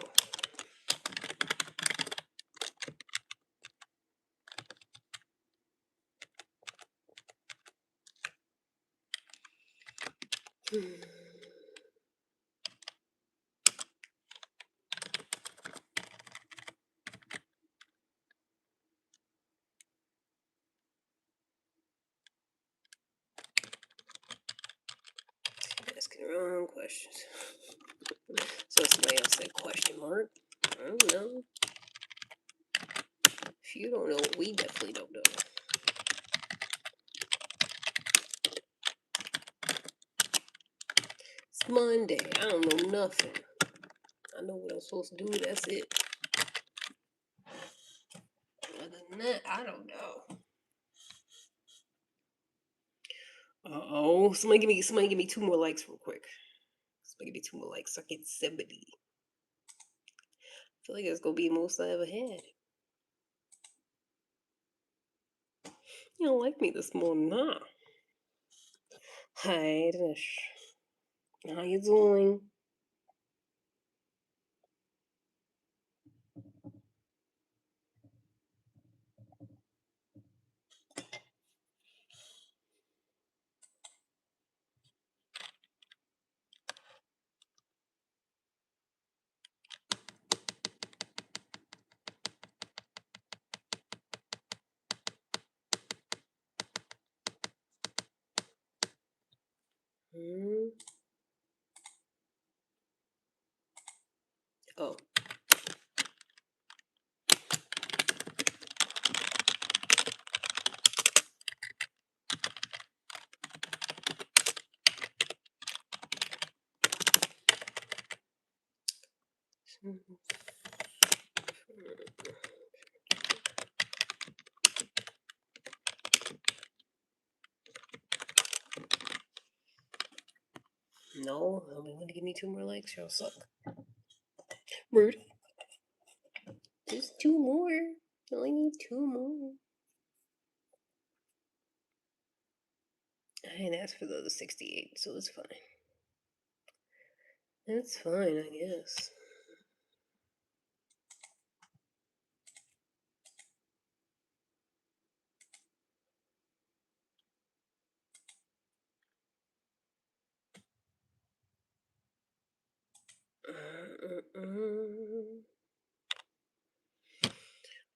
Asking the wrong questions. So somebody else said question mark. I don't know. If you don't know, we definitely don't know. It's Monday. I don't know nothing. I know what I'm supposed to do. That's it. Other than that, I don't know. Uh-oh. Somebody give me 2 more likes real quick. Somebody give me 2 more likes so I get 70. I feel like it's gonna be the most I ever had. You don't like me this morning, huh? Hi, Dinesh. How you doing? Hmm. Oh. No, I'm going to give me 2 more likes. Y'all suck. Rude. Just 2 more. I only need 2 more. I didn't ask for the other 68, so it's fine. It's fine, I guess.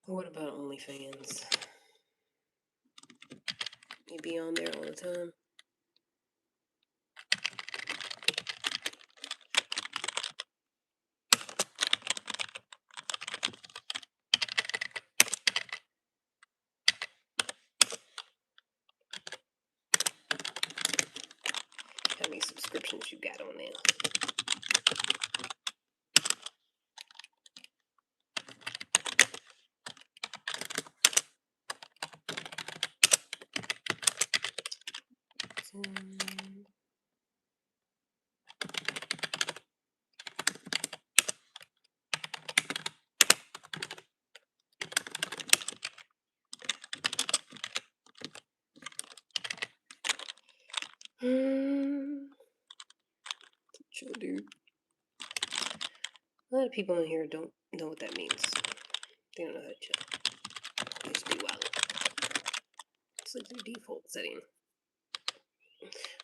What about OnlyFans? You be on there all the time? How many subscriptions you got on there? Chill, dude. A lot of people in here don't know what that means. They don't know how to chill. They just be wild. It's like their default setting.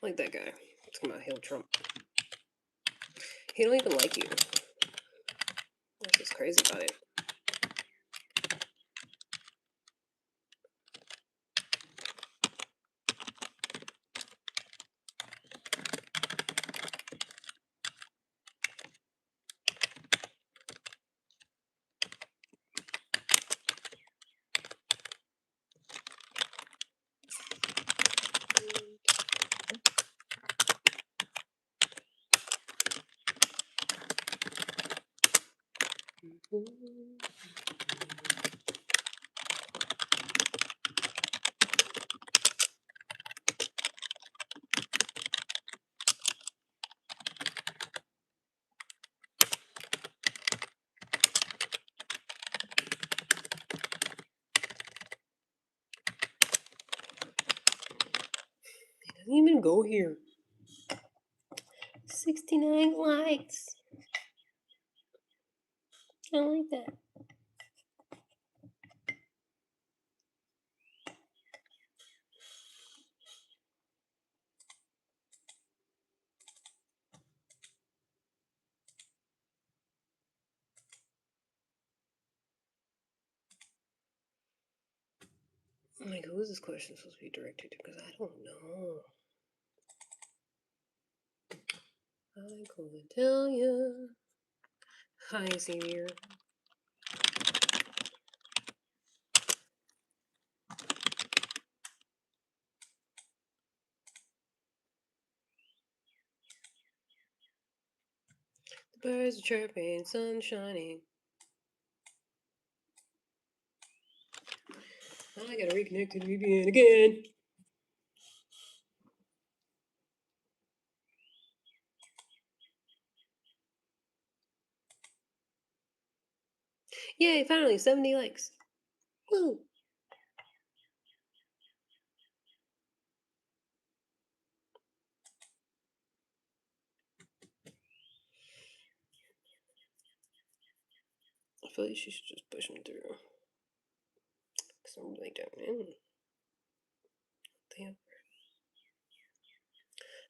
Like that guy. Talking about Hail Trump. He don't even like you. That's what's crazy about it. He doesn't even go here. 69 likes. I like that. I'm like, who is this question supposed to be directed to? Because I don't know. I couldn't tell you. Hi, Xavier. The birds are chirping, sun shining. I gotta reconnect to the VPN again. Yay, finally, 70 likes. Woo! I feel like she should just push them through. Because I'm really down in. Damn.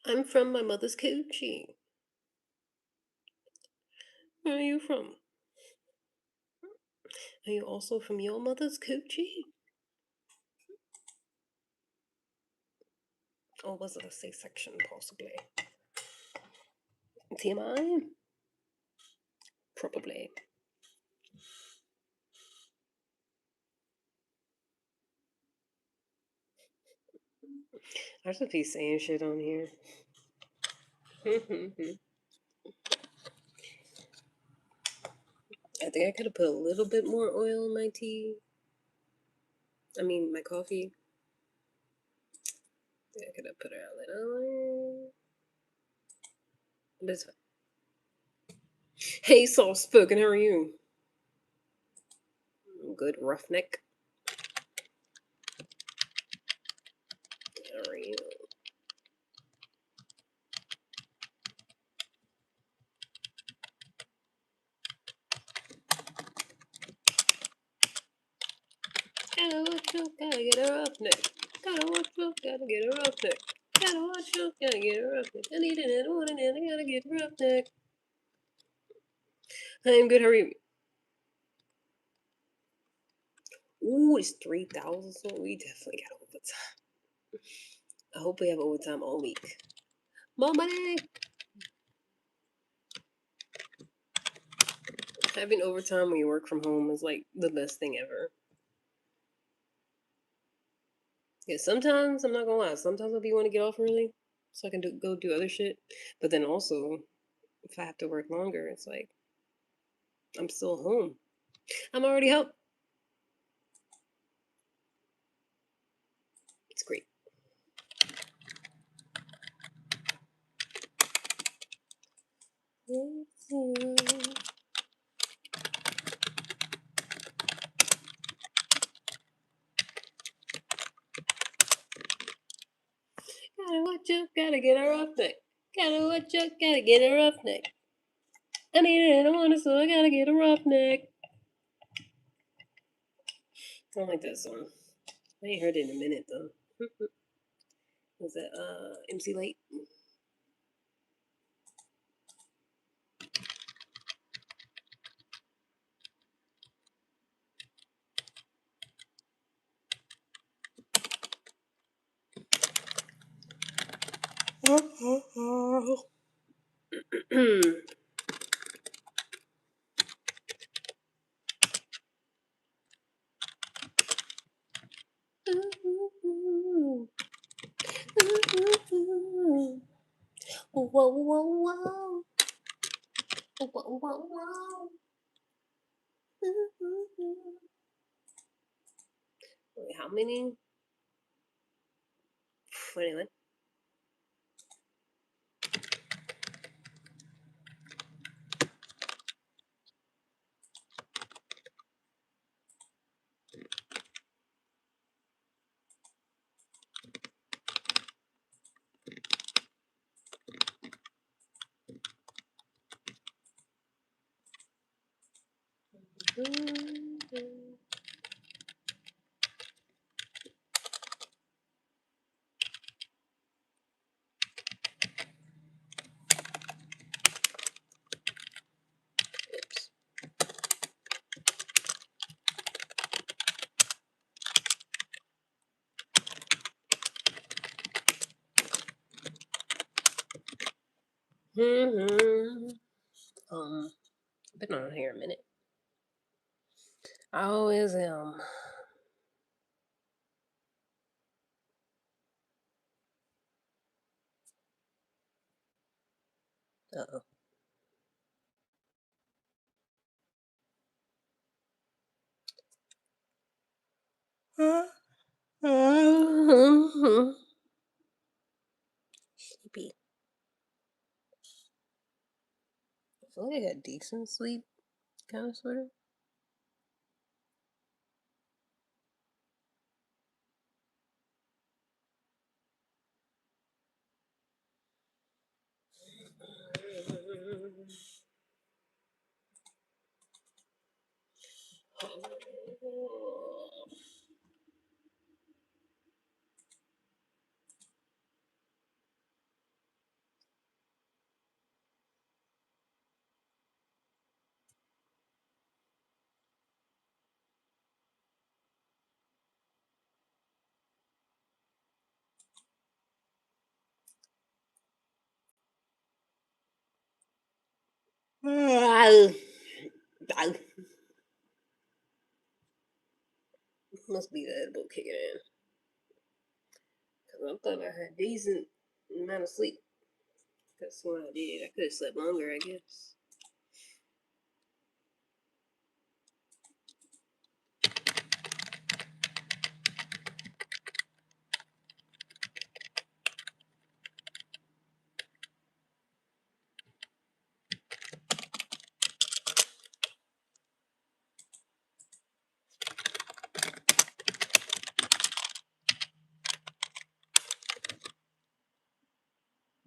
I'm from my mother's coochie. Where are you from? Are you also from your mother's coochie? Or was it a C-section, possibly? TMI? Probably. I should be saying shit on here. I think I could have put a little bit more oil in my tea. I mean, my coffee. I could have put a little. But it's fine. Hey, soft spoken, how are you? Good, roughneck. How are you? Gotta watch out, gotta get a roughneck. Gotta watch out, gotta get a roughneck. Gotta watch out, gotta get a roughneck. I need it, I want it, and I gotta get a roughneck. I'm good, how are you? Ooh, it's 3,000, so we definitely got overtime. I hope we have overtime all week. More money! Having overtime when you work from home is like the best thing ever. Yeah, sometimes, I'm not gonna lie, sometimes I'll be want to get off early so I can go do other shit. But then also, if I have to work longer, it's like I'm still home. I'm already home. It's great. Gotta watch out, gotta get a roughneck. Gotta watch out, gotta get a roughneck. I need it, I want it, so I gotta get a roughneck. I don't like that song. I ain't heard it in a minute though. Was that MC Late? Whoa, whoa, whoa. Whoa, whoa, whoa. Wait, how many? Anyway. Been on here a minute. I always am. Uh-oh. Sleepy. I feel like I got decent sleep, kind of, sort of. Must be the edible kicking in. Cause I thought I had decent amount of sleep. That's what I did. I could have slept longer, I guess.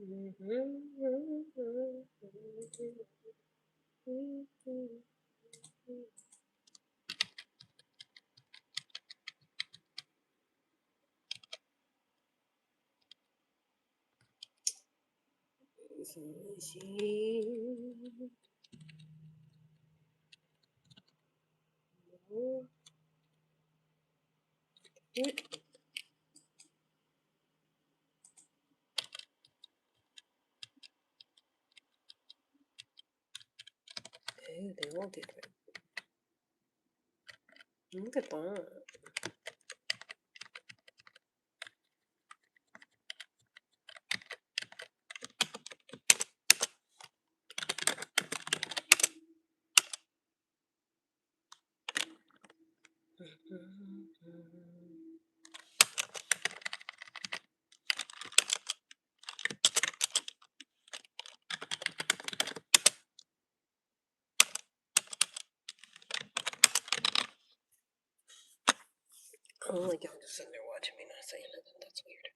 Ew, they're all different. Look at that. Oh, like y'all just sitting there watching me not saying nothing. That's weird.